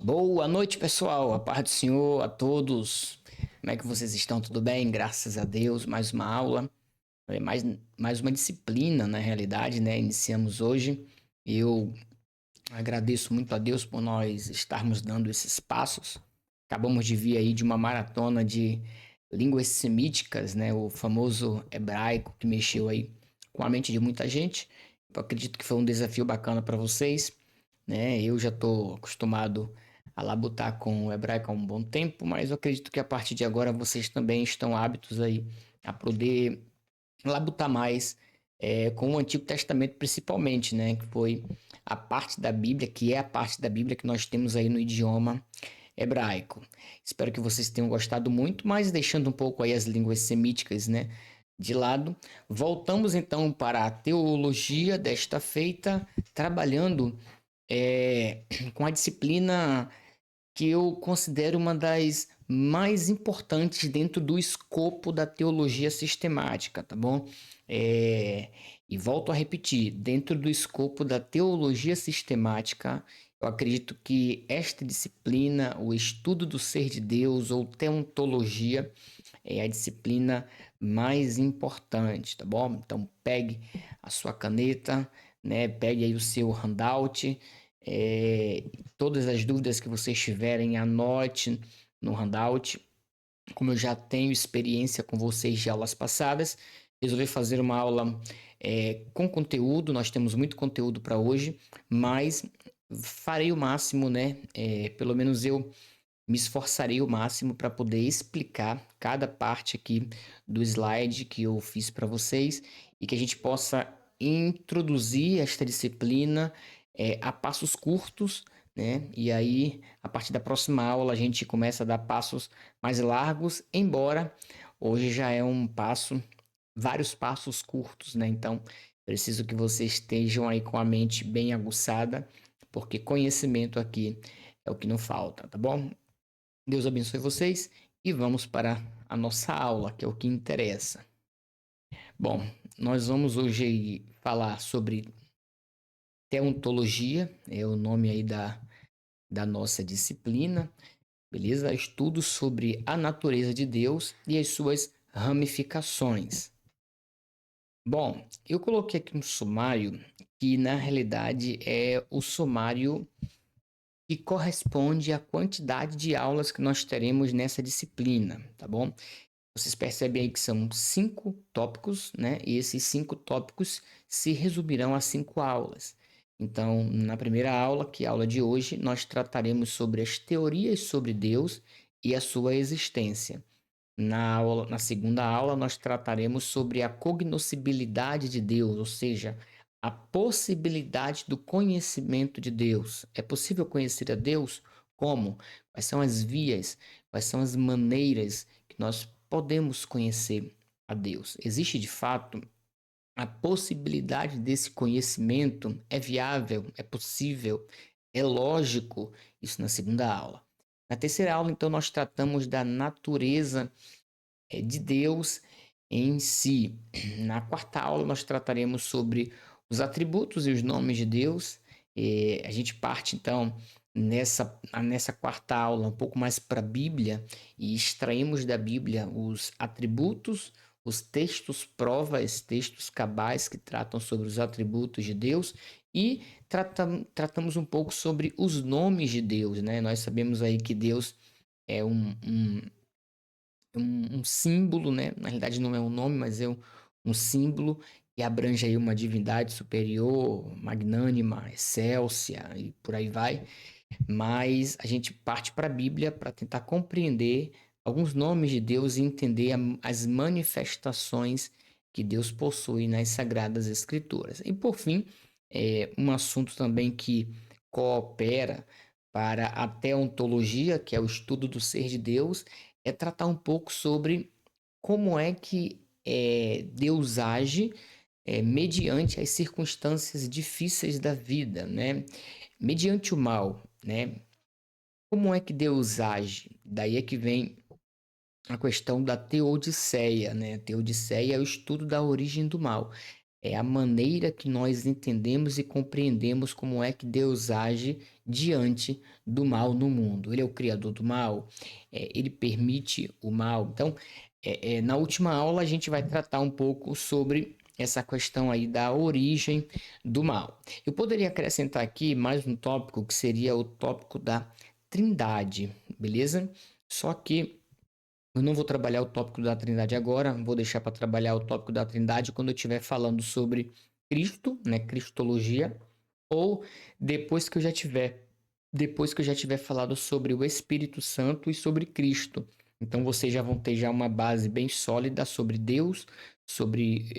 Boa noite, pessoal. A paz do Senhor a todos. Como é que vocês estão? Tudo bem? Graças a Deus. Mais uma aula, mais uma disciplina, na realidade, né? Iniciamos hoje. Eu agradeço muito a Deus por nós estarmos dando esses passos. Acabamos de vir aí de uma maratona de línguas semíticas, né? O famoso hebraico que mexeu aí com a mente de muita gente. Eu acredito que foi um desafio bacana para vocês, né? Eu já estou acostumado a labutar com o hebraico há um bom tempo, mas eu acredito que a partir de agora vocês também estão hábitos aí a poder labutar mais com o Antigo Testamento principalmente, né? Que foi a parte da Bíblia, que é a parte da Bíblia que nós temos aí no idioma hebraico. Espero que vocês tenham gostado muito, mas deixando um pouco aí as línguas semíticas, né? De lado, voltamos então para a teologia desta feita, trabalhando com a disciplina que eu considero uma das mais importantes dentro do escopo da teologia sistemática, tá bom? É, e volto a repetir, dentro do escopo da teologia sistemática, eu acredito que esta disciplina, o estudo do ser de Deus ou teontologia, é a disciplina mais importante, tá bom? Então pegue a sua caneta, né? Pegue aí o seu handout, é, todas as dúvidas que vocês tiverem, anote no handout. Como eu já tenho experiência com vocês de aulas passadas, resolvi fazer uma aula com conteúdo. Nós temos muito conteúdo para hoje, mas farei o máximo, né? Pelo menos eu me esforçarei o máximo para poder explicar cada parte aqui do slide que eu fiz para vocês e que a gente possa introduzir esta disciplina a passos curtos, né? E aí, a partir da próxima aula, a gente começa a dar passos mais largos, embora hoje já é um passo, vários passos curtos, né? Então, preciso que vocês estejam aí com a mente bem aguçada, porque conhecimento aqui é o que não falta, tá bom? Deus abençoe vocês e vamos para a nossa aula, que é o que interessa. Bom, nós vamos hoje falar sobre teontologia, é o nome aí da nossa disciplina, beleza? Estudos sobre a natureza de Deus e as suas ramificações. Bom, eu coloquei aqui um sumário que na realidade é o sumário que corresponde à quantidade de aulas que nós teremos nessa disciplina, tá bom? Vocês percebem aí que são 5 tópicos, né? E esses 5 tópicos se resumirão a 5 aulas. Então, na primeira aula, que é a aula de hoje, nós trataremos sobre as teorias sobre Deus e a sua existência. Na segunda aula, nós trataremos sobre a cognoscibilidade de Deus, ou seja, a possibilidade do conhecimento de Deus. É possível conhecer a Deus? Como? Quais são as vias? Quais são as maneiras que nós podemos conhecer a Deus? Existe de fato a possibilidade desse conhecimento? É viável? É possível? É lógico? Isso na segunda aula. Na terceira aula, então, nós tratamos da natureza de Deus em si. Na quarta aula, nós trataremos sobre os atributos e os nomes de Deus. A gente parte, então, nessa quarta aula, um pouco mais para a Bíblia e extraímos da Bíblia os atributos, os textos provas, textos cabais que tratam sobre os atributos de Deus e tratamos um pouco sobre os nomes de Deus, né? Nós sabemos aí que Deus é um símbolo, né? Na realidade não é um nome, mas é um símbolo que abrange aí uma divindade superior, magnânima, excelsa e por aí vai. Mas a gente parte para a Bíblia para tentar compreender alguns nomes de Deus e entender as manifestações que Deus possui nas Sagradas Escrituras. E por fim, um assunto também que coopera para a teontologia, que é o estudo do ser de Deus, é tratar um pouco sobre como é que Deus age mediante as circunstâncias difíceis da vida, né? Mediante o mal, né? Como é que Deus age? Daí é que vem a questão da teodiceia, né? A teodiceia é o estudo da origem do mal. é a maneira que nós entendemos e compreendemos como é que Deus age diante do mal no mundo. Ele é o criador do mal, ele permite o mal. Então, na última aula, a gente vai tratar um pouco sobre essa questão aí da origem do mal. Eu poderia acrescentar aqui mais um tópico que seria o tópico da Trindade, beleza? Só que eu não vou trabalhar o tópico da Trindade agora, vou deixar para trabalhar o tópico da Trindade quando eu estiver falando sobre Cristo, né, Cristologia, ou depois que eu já tiver falado sobre o Espírito Santo e sobre Cristo. Então vocês já vão ter já uma base bem sólida sobre Deus, sobre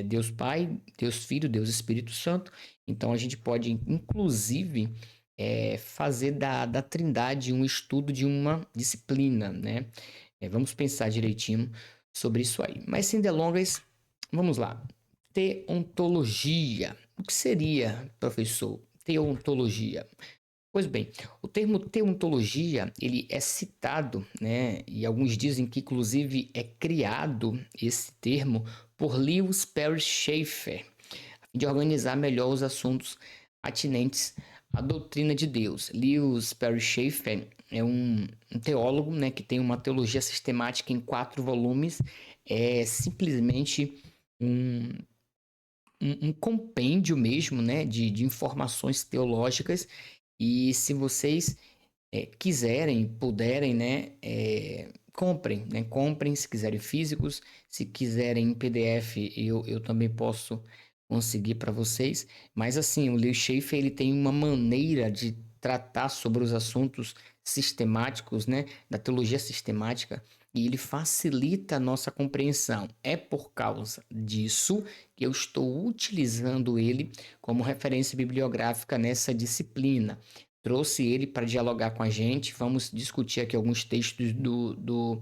Deus Pai, Deus Filho, Deus Espírito Santo. Então a gente pode, inclusive, fazer da Trindade um estudo de uma disciplina, né? Vamos pensar direitinho sobre isso aí. Mas sem delongas, vamos lá. Teontologia. O que seria, professor, teontologia? Pois bem, o termo teontologia, ele é citado, né, e alguns dizem que inclusive é criado esse termo por Lewis Perry Schaeffer, a fim de organizar melhor os assuntos atinentes à doutrina de Deus. Lewis Perry Schaeffer é um teólogo, né, que tem uma teologia sistemática em 4 volumes, é simplesmente um, um compêndio mesmo, né, de informações teológicas. E se vocês quiserem, puderem, né, comprem, né, comprem se quiserem físicos, se quiserem em PDF, eu também posso conseguir para vocês. Mas assim, o Leo Schaefer, ele tem uma maneira de tratar sobre os assuntos sistemáticos, né, da teologia sistemática, e ele facilita a nossa compreensão. É por causa disso que eu estou utilizando ele como referência bibliográfica nessa disciplina. Trouxe ele para dialogar com a gente. Vamos discutir aqui alguns textos do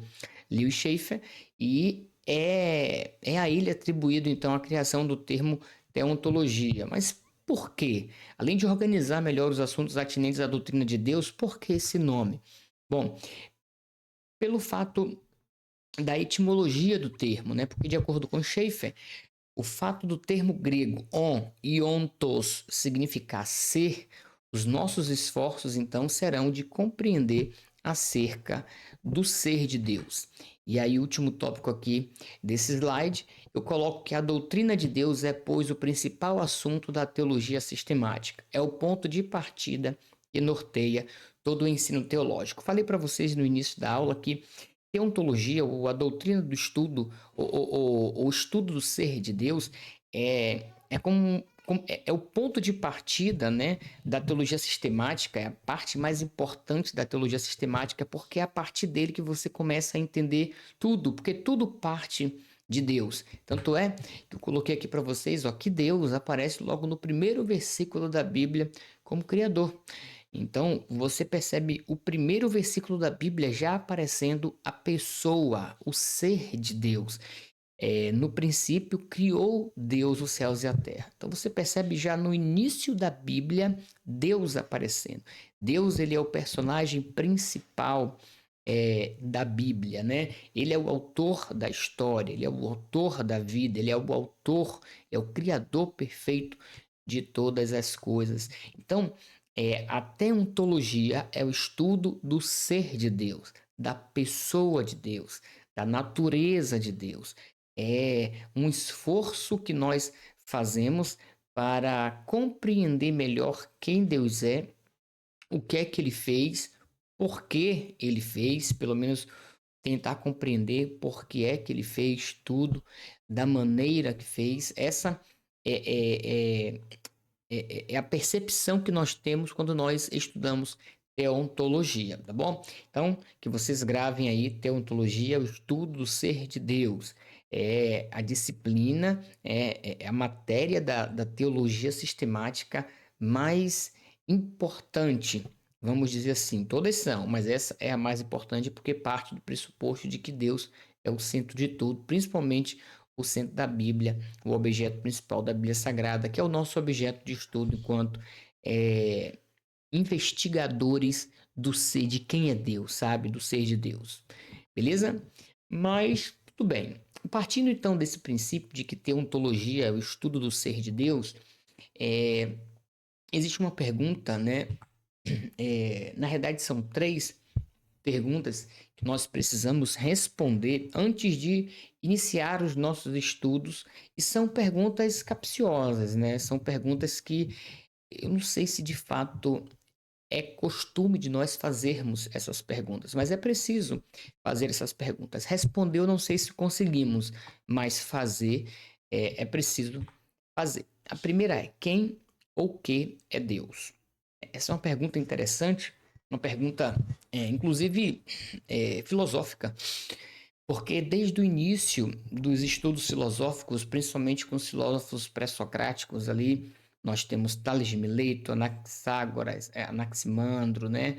Lewis Schaeffer. E é a ele atribuído, então, a criação do termo teontologia. Mas por quê? Além de organizar melhor os assuntos atinentes à doutrina de Deus, por que esse nome? Bom, pelo fato da etimologia do termo, né? Porque, de acordo com Schaeffer, o fato do termo grego on e ontos significar ser, os nossos esforços então serão de compreender acerca do ser de Deus. E aí, o último tópico aqui desse slide, eu coloco que a doutrina de Deus é, pois, o principal assunto da teologia sistemática. É o ponto de partida que norteia todo o ensino teológico. Falei para vocês no início da aula que teontologia, ou a doutrina do estudo, o estudo do ser de Deus, é o ponto de partida, né, da teologia sistemática, é a parte mais importante da teologia sistemática, porque é a partir dele que você começa a entender tudo, porque tudo parte de Deus. Tanto é que eu coloquei aqui para vocês, ó, que Deus aparece logo no primeiro versículo da Bíblia como Criador. Então, você percebe o primeiro versículo da Bíblia já aparecendo a pessoa, o ser de Deus. No princípio, criou Deus os céus e a terra. Então, você percebe já no início da Bíblia Deus aparecendo. Deus, ele é o personagem principal da Bíblia, né? Ele é o autor da história, ele é o autor da vida, ele é o autor, é o criador perfeito de todas as coisas. Então, a teontologia é o estudo do ser de Deus, da pessoa de Deus, da natureza de Deus. É um esforço que nós fazemos para compreender melhor quem Deus é, o que é que ele fez, por que ele fez, pelo menos tentar compreender por que é que ele fez tudo da maneira que fez. Essa é, é, é a percepção que nós temos quando nós estudamos teontologia, tá bom? Então, que vocês gravem aí teontologia, o estudo do ser de Deus. É a disciplina, é a matéria da teologia sistemática mais importante, vamos dizer assim. Todas são, mas essa é a mais importante porque parte do pressuposto de que Deus é o centro de tudo, principalmente o centro da Bíblia, o objeto principal da Bíblia Sagrada, que é o nosso objeto de estudo enquanto é, investigadores do ser, de quem é Deus, sabe? Do ser de Deus. Beleza? Mas, tudo bem. partindo então desse princípio de que teontologia é o estudo do ser de Deus, é, existe uma pergunta, né? Na realidade, são três perguntas que nós precisamos responder antes de iniciar os nossos estudos, e são perguntas capciosas, né? São perguntas que eu não sei se de fato é costume de nós fazermos essas perguntas, mas é preciso fazer essas perguntas. Responder, eu não sei se conseguimos, mas fazer é preciso fazer. A primeira é: quem ou que é Deus? Essa é uma pergunta interessante, uma pergunta, inclusive, filosófica, porque desde o início dos estudos filosóficos, principalmente com os filósofos pré-socráticos ali, nós temos Tales de Mileto, Anaxágoras, Anaximandro, né?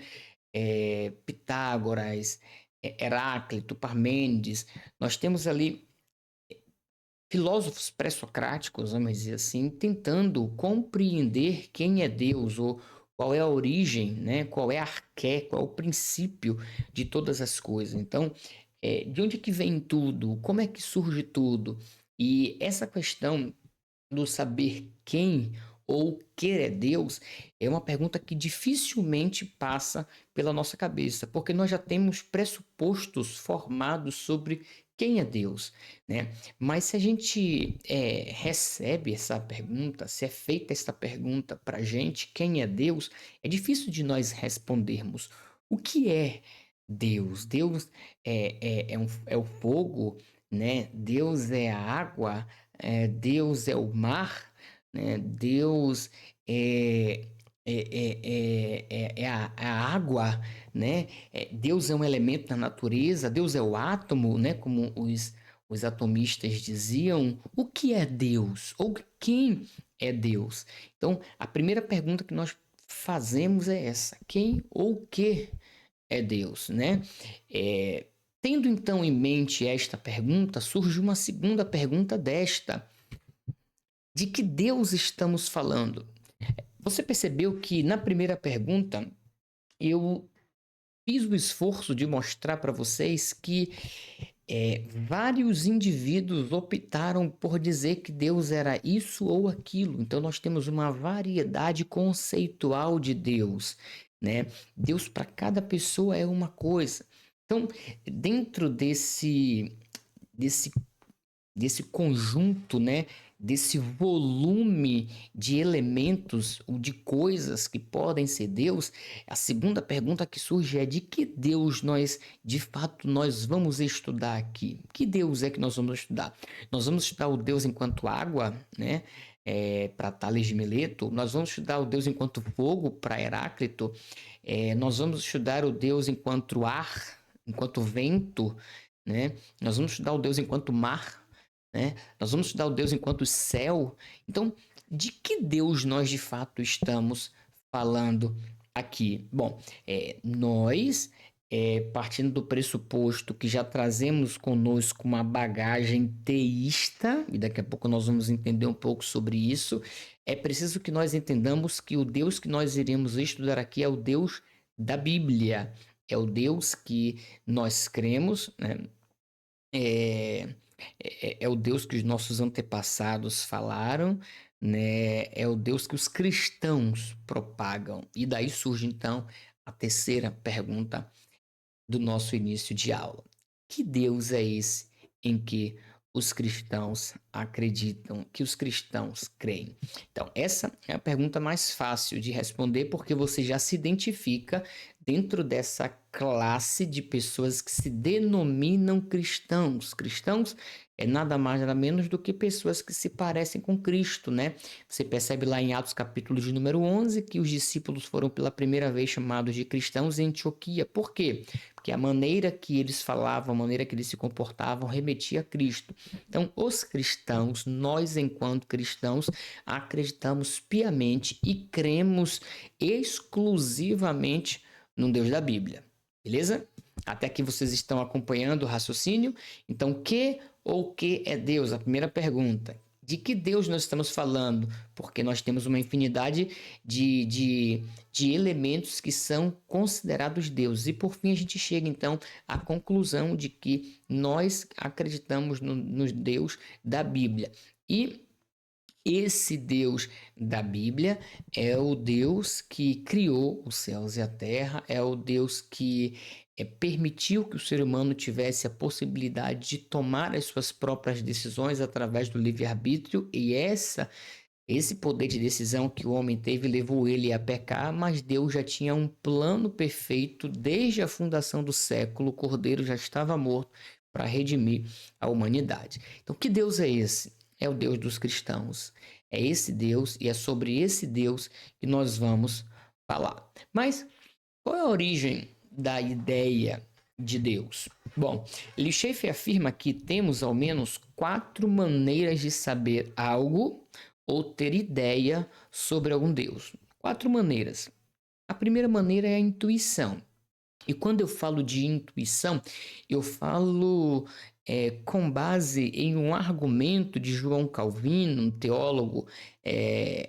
Pitágoras, Heráclito, Parmênides. Nós temos ali filósofos pré-socráticos, vamos dizer assim, tentando compreender quem é Deus, ou qual é a origem, né? Qual é a arqué, qual é o princípio de todas as coisas. Então, de onde é que vem tudo? Como é que surge tudo? E essa questão do saber quem ou que é Deus é uma pergunta que dificilmente passa pela nossa cabeça, porque nós já temos pressupostos formados sobre quem é Deus, né? Mas se a gente recebe essa pergunta, se é feita essa pergunta para a gente, quem é Deus, é difícil de nós respondermos. O que é Deus? Deus é o fogo, né? Deus é a água, Deus é o mar, né? Deus é, a água, né? Deus é um elemento da natureza, Deus é o átomo, né? Como os atomistas diziam. O que é Deus? Ou quem é Deus? Então, a primeira pergunta que nós fazemos é essa: quem ou o que é Deus, né? Tendo então em mente esta pergunta, surge uma segunda pergunta desta: de que Deus estamos falando? Você percebeu que na primeira pergunta eu fiz o esforço de mostrar para vocês que vários indivíduos optaram por dizer que Deus era isso ou aquilo. Então nós temos uma variedade conceitual de Deus, né? Deus para cada pessoa é uma coisa. Então, dentro desse desse conjunto, né, desse volume de elementos ou de coisas que podem ser Deus, a segunda pergunta que surge é: de que Deus de fato, nós vamos estudar aqui? Que Deus é que nós vamos estudar? Nós vamos estudar o Deus enquanto água, né? Para Tales de Mileto. Nós vamos estudar o Deus enquanto fogo para Heráclito. Nós vamos estudar o Deus enquanto ar, enquanto vento, né? Nós vamos estudar o Deus enquanto mar, né? Nós vamos estudar o Deus enquanto céu. Então, de que Deus nós de fato estamos falando aqui? Bom, nós, partindo do pressuposto que já trazemos conosco uma bagagem teísta, e daqui a pouco nós vamos entender um pouco sobre isso, é preciso que nós entendamos que o Deus que nós iremos estudar aqui é o Deus da Bíblia, é o Deus que nós cremos, né? É o Deus que os nossos antepassados falaram, né? É o Deus que os cristãos propagam. E daí surge então a terceira pergunta do nosso início de aula: que Deus é esse em que os cristãos acreditam, que os cristãos creem? Então, essa é a pergunta mais fácil de responder, porque você já se identifica dentro dessa classe de pessoas que se denominam cristãos. Cristãos é nada mais nada menos do que pessoas que se parecem com Cristo, né? Você percebe lá em Atos capítulo de número 11 que os discípulos foram pela primeira vez chamados de cristãos em Antioquia. Por quê? Porque a maneira que eles falavam, a maneira que eles se comportavam, remetia a Cristo. Então, os cristãos, nós enquanto cristãos, acreditamos piamente e cremos exclusivamente no Deus da Bíblia. Beleza? Até aqui vocês estão acompanhando o raciocínio? Então, que ou que é Deus? A primeira pergunta. De que Deus nós estamos falando? Porque nós temos uma infinidade de elementos que são considerados deuses. E por fim a gente chega então à conclusão de que nós acreditamos no Deus da Bíblia. E esse Deus da Bíblia é o Deus que criou os céus e a terra, é o Deus que permitiu que o ser humano tivesse a possibilidade de tomar as suas próprias decisões através do livre-arbítrio, e esse poder de decisão que o homem teve levou ele a pecar, mas Deus já tinha um plano perfeito desde a fundação do século. O Cordeiro já estava morto para redimir a humanidade. Então, que Deus é esse? É o Deus dos cristãos. É esse Deus e é sobre esse Deus que nós vamos falar. Mas qual é a origem da ideia de Deus? Bom, Lee Schaeffer afirma que temos ao menos 4 maneiras de saber algo ou ter ideia sobre algum Deus. 4 maneiras. A primeira maneira é a intuição. E quando eu falo de intuição, eu falo com base em um argumento de João Calvino, um teólogo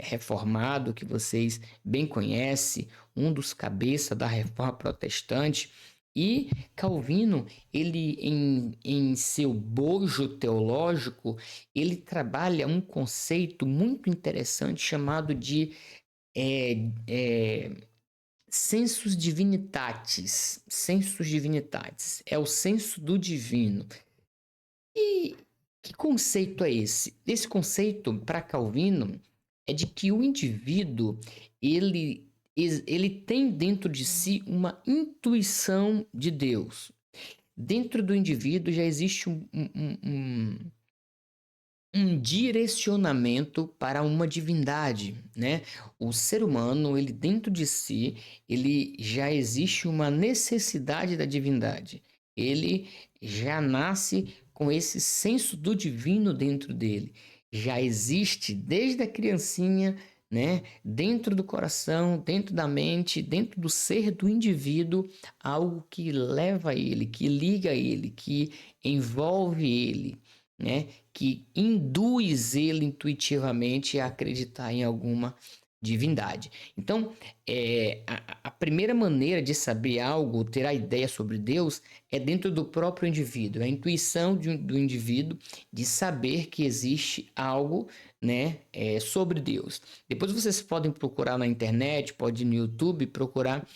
reformado que vocês bem conhecem, um dos cabeças da Reforma Protestante. E Calvino, ele em seu bojo teológico, ele trabalha um conceito muito interessante chamado de sensus divinitatis. Sensus divinitatis é o senso do divino. E que conceito é esse? Esse conceito, para Calvino, é de que o indivíduo ele tem dentro de si uma intuição de Deus. Dentro do indivíduo já existe um direcionamento para uma divindade, né? O ser humano, ele dentro de si, ele já existe uma necessidade da divindade. Ele já nasce com esse senso do divino dentro dele. Já existe desde a criancinha, né? Dentro do coração, dentro da mente, dentro do ser do indivíduo, algo que leva ele, que liga ele, que envolve ele, né? Que induz ele intuitivamente a acreditar em alguma divindade. Então, a primeira maneira de saber algo, ter a ideia sobre Deus, é dentro do próprio indivíduo. É a intuição do indivíduo de saber que existe algo, né, sobre Deus. Depois vocês podem procurar na internet, pode ir no YouTube, procurar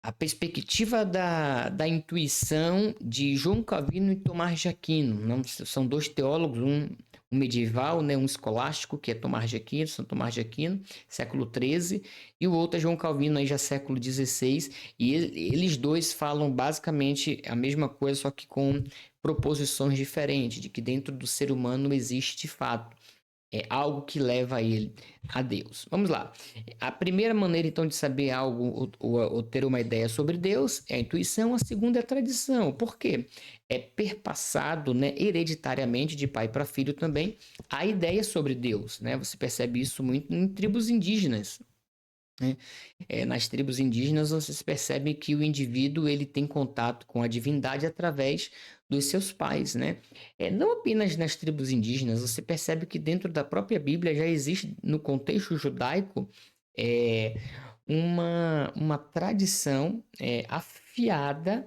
a perspectiva da intuição de João Calvino e Tomás de Aquino. Não, são 2 teólogos, um medieval, né, um escolástico, que é Tomás de Aquino, São Tomás de Aquino, século XIII, e o outro é João Calvino, aí já século XVI, e eles 2 falam basicamente a mesma coisa, só que com proposições diferentes, de que dentro do ser humano existe de fato algo que leva ele a Deus. Vamos lá. A primeira maneira, então, de saber algo ou ter uma ideia sobre Deus é a intuição. A segunda é a tradição. Por quê? É perpassado, né, hereditariamente, de pai para filho também, a ideia sobre Deus, né? Você percebe isso muito em tribos indígenas, né? Nas tribos indígenas, vocês percebem que o indivíduo ele tem contato com a divindade através dos seus pais, né? Não apenas nas tribos indígenas, você percebe que dentro da própria Bíblia já existe, no contexto judaico, uma tradição afiada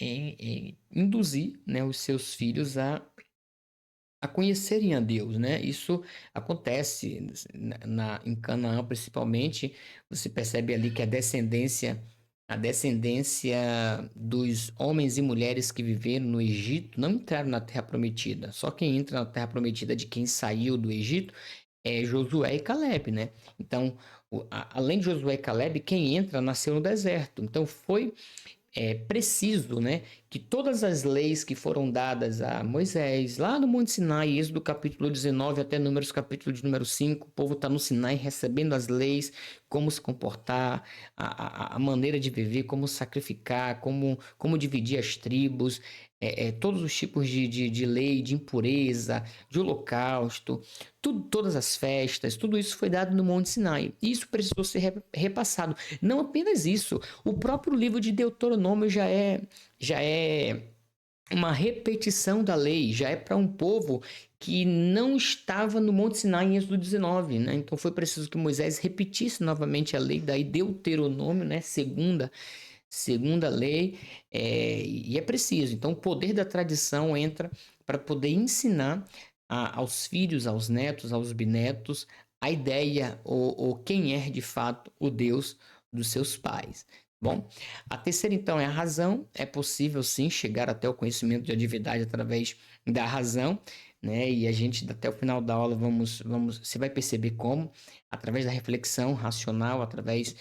em induzir, né, os seus filhos a conhecerem a Deus, né? Isso acontece em Canaã, principalmente. Você percebe ali que a descendência dos homens e mulheres que viveram no Egito não entraram na Terra Prometida. Só quem entra na Terra Prometida de quem saiu do Egito é Josué e Caleb, né? Então, além de Josué e Caleb, quem entra nasceu no deserto. Então, foi preciso, né, que todas as leis que foram dadas a Moisés, lá no Monte Sinai, Êxodo capítulo 19 até Números capítulo de número 5, o povo está no Sinai recebendo as leis, como se comportar, a maneira de viver, como sacrificar, como dividir as tribos, todos os tipos de lei, de impureza, de holocausto, todas as festas, tudo isso foi dado no Monte Sinai. Isso precisou ser repassado. Não apenas isso, o próprio livro de Deuteronômio já é uma repetição da lei, já é para um povo que não estava no Monte Sinai em Êxodo 19, né? Então foi preciso que Moisés repetisse novamente a lei, daí Deuteronômio, né? Segunda lei, e é preciso. Então o poder da tradição entra para poder ensinar aos filhos, aos netos, aos bisnetos, a ideia ou quem é de fato o Deus dos seus pais. Bom, a terceira, então, é a razão. É possível, sim, chegar até o conhecimento de divindade através da razão, né? E a gente, até o final da aula, você vai perceber como, através da reflexão racional, através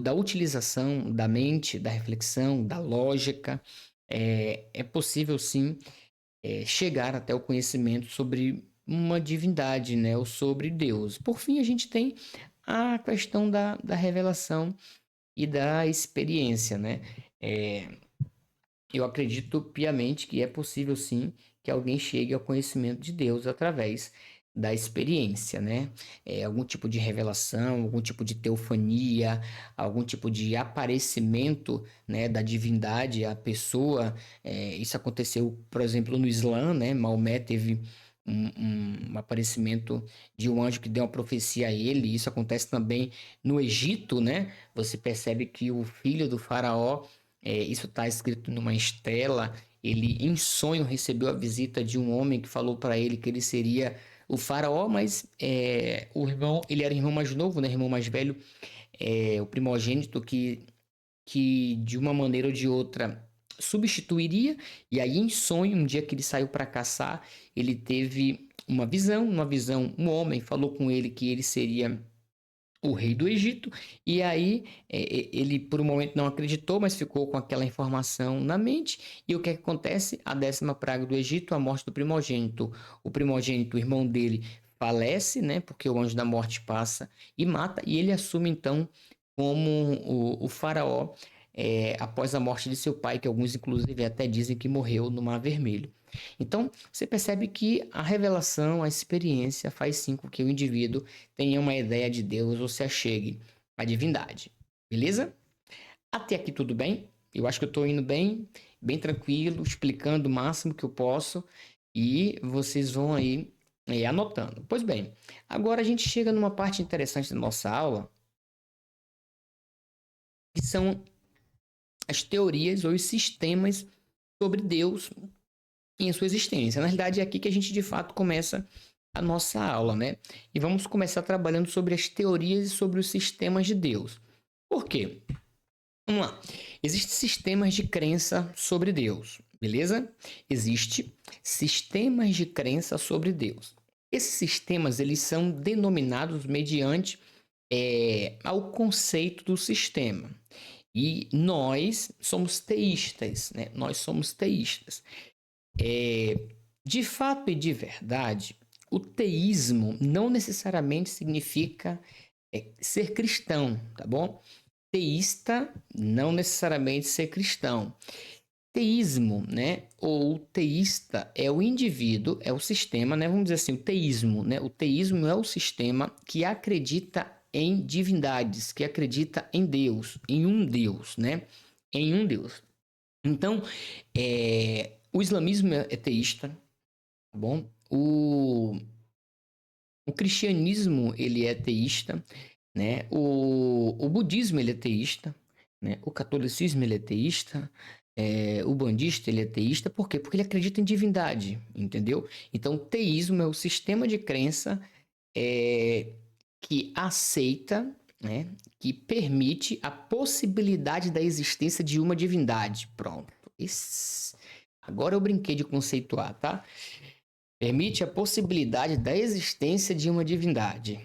da utilização da mente, da reflexão, da lógica, é possível, sim, chegar até o conhecimento sobre uma divindade, né? Ou sobre Deus. Por fim, a gente tem a questão da revelação e da experiência, né? É, eu acredito piamente que é possível sim que alguém chegue ao conhecimento de Deus através da experiência, né? Algum tipo de revelação, algum tipo de teofania, algum tipo de aparecimento, né, da divindade à pessoa. Isso aconteceu, por exemplo, no Islã, né? Maomé teve um aparecimento de um anjo que deu uma profecia a ele. Isso acontece também no Egito, né? Você percebe que o filho do faraó, isso está escrito numa estela. Ele, em sonho, recebeu a visita de um homem que falou para ele que ele seria o faraó, mas o irmão, ele era irmão mais novo, né? Irmão mais velho, o primogênito que de uma maneira ou de outra substituiria. E aí, em sonho, um dia que ele saiu para caçar, ele teve uma visão, um homem falou com ele que ele seria o rei do Egito, e aí ele por um momento não acreditou, mas ficou com aquela informação na mente, e o que acontece? A 10ª praga do Egito, a morte do primogênito. O primogênito, o irmão dele, falece, né, porque o anjo da morte passa e mata, e ele assume então como o faraó, após a morte de seu pai, que alguns inclusive até dizem que morreu no Mar Vermelho. Então, você percebe que a revelação, a experiência faz sim com que o indivíduo tenha uma ideia de Deus ou se achegue à divindade. Beleza? Até aqui tudo bem? Eu acho que eu estou indo bem, bem tranquilo, explicando o máximo que eu posso e vocês vão aí anotando. Pois bem, agora a gente chega numa parte interessante da nossa aula, que são as teorias ou os sistemas sobre Deus em sua existência. Na realidade, é aqui que a gente de fato começa a nossa aula, né? E vamos começar trabalhando sobre as teorias e sobre os sistemas de Deus. Por quê? Vamos lá. Existem sistemas de crença sobre Deus, beleza? Existem sistemas de crença sobre Deus. Esses sistemas, eles são denominados mediante ao conceito do sistema. E nós somos teístas, né? Nós somos teístas. De fato e de verdade, o teísmo não necessariamente significa ser cristão, tá bom? Teísta não necessariamente ser cristão. Teísmo, né? Ou teísta é o indivíduo, é o sistema, né? Vamos dizer assim, o teísmo, né? O teísmo é o sistema que acredita em divindades, que acredita em Deus, em um Deus, né? Em um Deus. Então, o islamismo é teísta, tá bom? O cristianismo, ele é teísta, né? O budismo, ele é teísta, né? O catolicismo, ele é teísta, o bandista, ele é teísta. Por quê? Porque ele acredita em divindade, entendeu? Então, teísmo é o sistema de crença que aceita, né? Que permite a possibilidade da existência de uma divindade. Pronto. Agora eu brinquei de conceituar, tá? Permite a possibilidade da existência de uma divindade.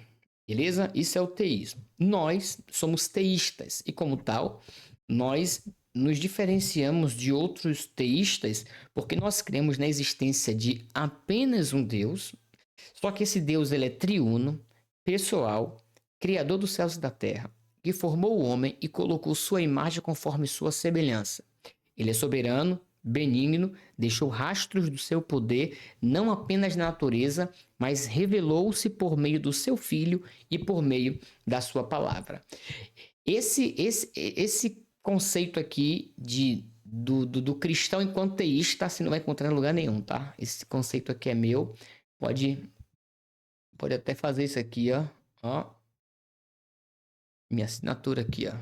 Beleza? Isso é o teísmo. Nós somos teístas e, como tal, nós nos diferenciamos de outros teístas porque nós cremos na existência de apenas um Deus, só que esse Deus ele é triuno, pessoal, criador dos céus e da terra, que formou o homem e colocou sua imagem conforme sua semelhança. Ele é soberano, benigno, deixou rastros do seu poder não apenas na natureza, mas revelou-se por meio do seu Filho e por meio da sua palavra. Esse conceito aqui de do cristão enquanto teísta, você não vai encontrar em lugar nenhum, tá? Esse conceito aqui é meu. Pode até fazer isso aqui, ó. Ó, minha assinatura aqui, ó.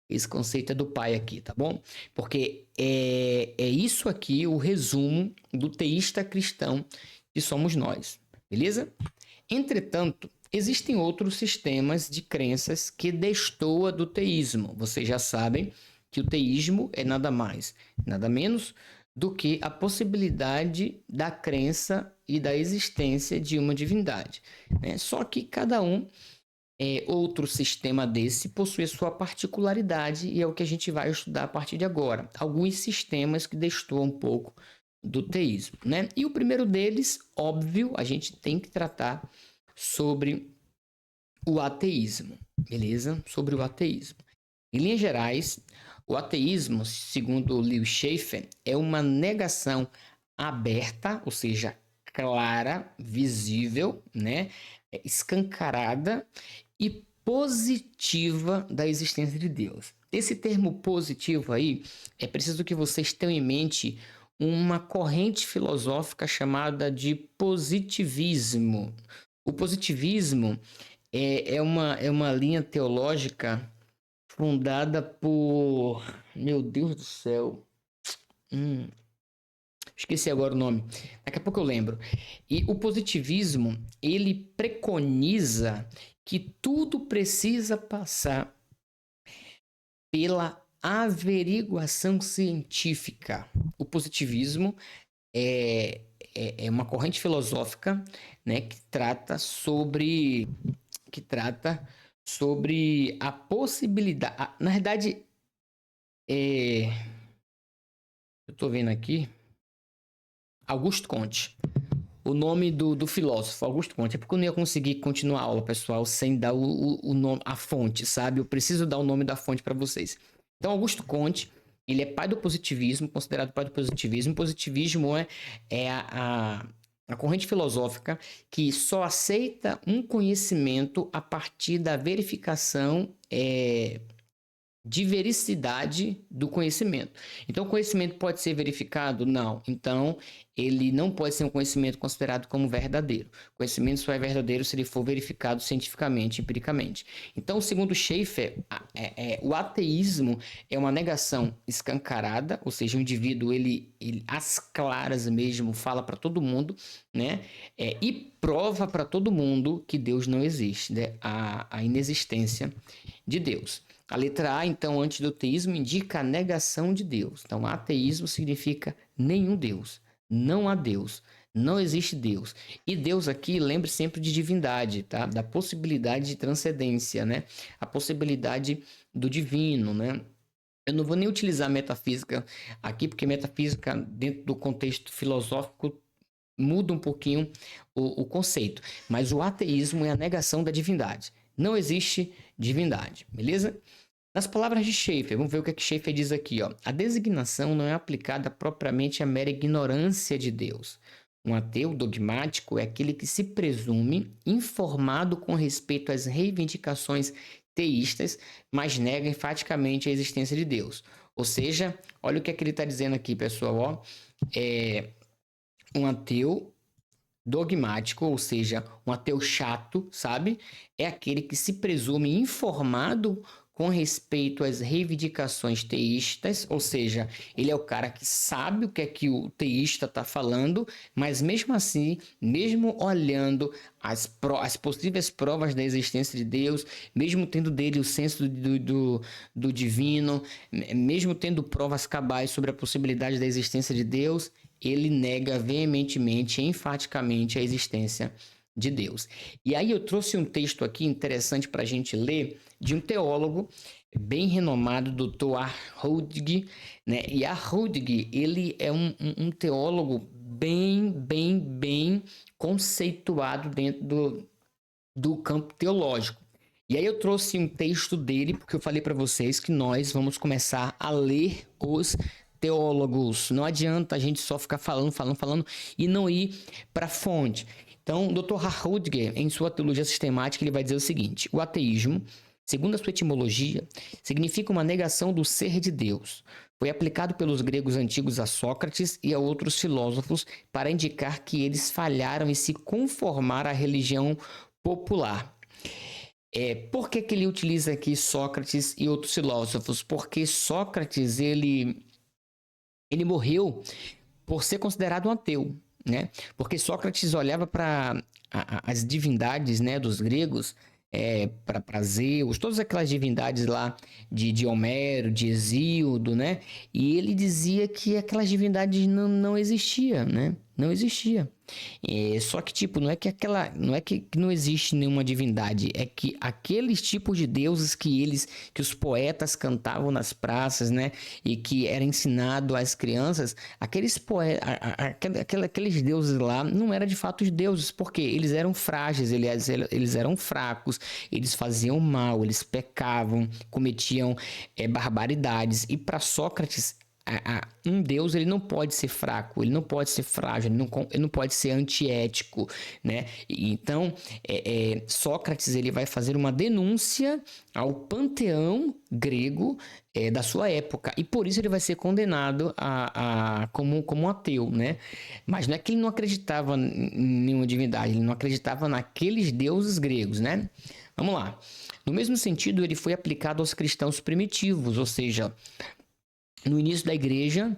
Esse conceito é do pai aqui, tá bom? Porque é isso aqui o resumo do teísta cristão que somos nós, beleza? Entretanto, existem outros sistemas de crenças que destoam do teísmo. Vocês já sabem que o teísmo é nada mais, nada menos do que a possibilidade da crença e da existência de uma divindade, né? Só que cada outro sistema desse possui sua particularidade e é o que a gente vai estudar a partir de agora. Alguns sistemas que destoam um pouco do teísmo, né? E o primeiro deles, óbvio, a gente tem que tratar sobre o ateísmo, beleza? Sobre o ateísmo. Em linhas gerais, o ateísmo, segundo Leo Schaefer, é uma negação aberta, ou seja, clara, visível, né? Escancarada e positiva da existência de Deus. Esse termo positivo aí, é preciso que vocês tenham em mente uma corrente filosófica chamada de positivismo. O positivismo é uma linha teológica fundada por... Meu Deus do céu. Esqueci agora o nome. Daqui a pouco eu lembro. E o positivismo, ele preconiza que tudo precisa passar pela averiguação científica. O positivismo é uma corrente filosófica, né, que trata sobre a possibilidade. Na verdade, eu estou vendo aqui. Augusto Comte. O nome do filósofo, Augusto Comte. É porque eu não ia conseguir continuar a aula, pessoal, sem dar o nome, a fonte, sabe? Eu preciso dar o nome da fonte para vocês. Então, Augusto Comte, ele é pai do positivismo, considerado pai do positivismo. O positivismo é a corrente filosófica que só aceita um conhecimento a partir da verificação de vericidade do conhecimento. Então, o conhecimento pode ser verificado? Não. Então, ele não pode ser um conhecimento considerado como verdadeiro. O conhecimento só é verdadeiro se ele for verificado cientificamente, empiricamente. Então, segundo Schaefer, o ateísmo é uma negação escancarada, ou seja, o indivíduo, ele às claras mesmo, fala para todo mundo, né? E prova para todo mundo que Deus não existe, né? A inexistência de Deus. A letra A, então, antes do teísmo, indica a negação de Deus. Então, ateísmo significa nenhum Deus. Não há Deus. Não existe Deus. E Deus aqui, lembre sempre de divindade, tá? Da possibilidade de transcendência, né? A possibilidade do divino, né? Eu não vou nem utilizar metafísica aqui, porque metafísica, dentro do contexto filosófico, muda um pouquinho o conceito. Mas o ateísmo é a negação da divindade. Não existe divindade, beleza? Nas palavras de Schaefer, vamos ver o que Schaefer diz aqui, ó. A designação não é aplicada propriamente à mera ignorância de Deus. Um ateu dogmático é aquele que se presume informado com respeito às reivindicações teístas, mas nega enfaticamente a existência de Deus. Ou seja, olha o que ele está dizendo aqui, pessoal, ó. Um ateu dogmático, ou seja, um ateu chato, sabe? É aquele que se presume informado com respeito às reivindicações teístas, ou seja, ele é o cara que sabe o que é que o teísta está falando, mas mesmo assim, mesmo olhando as possíveis provas da existência de Deus, mesmo tendo dele o senso do divino, mesmo tendo provas cabais sobre a possibilidade da existência de Deus, ele nega veementemente, enfaticamente a existência de Deus. E aí eu trouxe um texto aqui interessante para a gente ler, de um teólogo bem renomado, Dr. Arndt, né? E Arndt, ele é um teólogo bem conceituado dentro do campo teológico. E aí eu trouxe um texto dele, porque eu falei para vocês que nós vamos começar a ler os teólogos. Não adianta a gente só ficar falando e não ir para a fonte. Então, Dr. Rudiger, em sua teologia sistemática, ele vai dizer o seguinte: o ateísmo, segundo a sua etimologia, significa uma negação do ser de Deus. Foi aplicado pelos gregos antigos a Sócrates e a outros filósofos para indicar que eles falharam em se conformar à religião popular. Por que ele utiliza aqui Sócrates e outros filósofos? Porque Sócrates ele morreu por ser considerado um ateu, né? Porque Sócrates olhava para as divindades, né, dos gregos, para Zeus, todas aquelas divindades lá de Homero, de Hesíodo, né? E ele dizia que aquelas divindades não existiam, né? Não existia. Só que, tipo, não é que não existe nenhuma divindade, é que aqueles tipos de deuses que os poetas cantavam nas praças, né, e que era ensinado às crianças, aqueles deuses lá não eram de fato os deuses, porque eles eram frágeis, eles eram fracos, eles faziam mal, eles pecavam, cometiam barbaridades, e para Sócrates um Deus ele não pode ser fraco, ele não pode ser frágil, ele não pode ser antiético, né? Então, Sócrates ele vai fazer uma denúncia ao panteão grego da sua época, e por isso ele vai ser condenado como um ateu, né? Mas não é que ele não acreditava em nenhuma divindade, ele não acreditava naqueles deuses gregos, né? Vamos lá. No mesmo sentido, ele foi aplicado aos cristãos primitivos, ou seja, no início da igreja,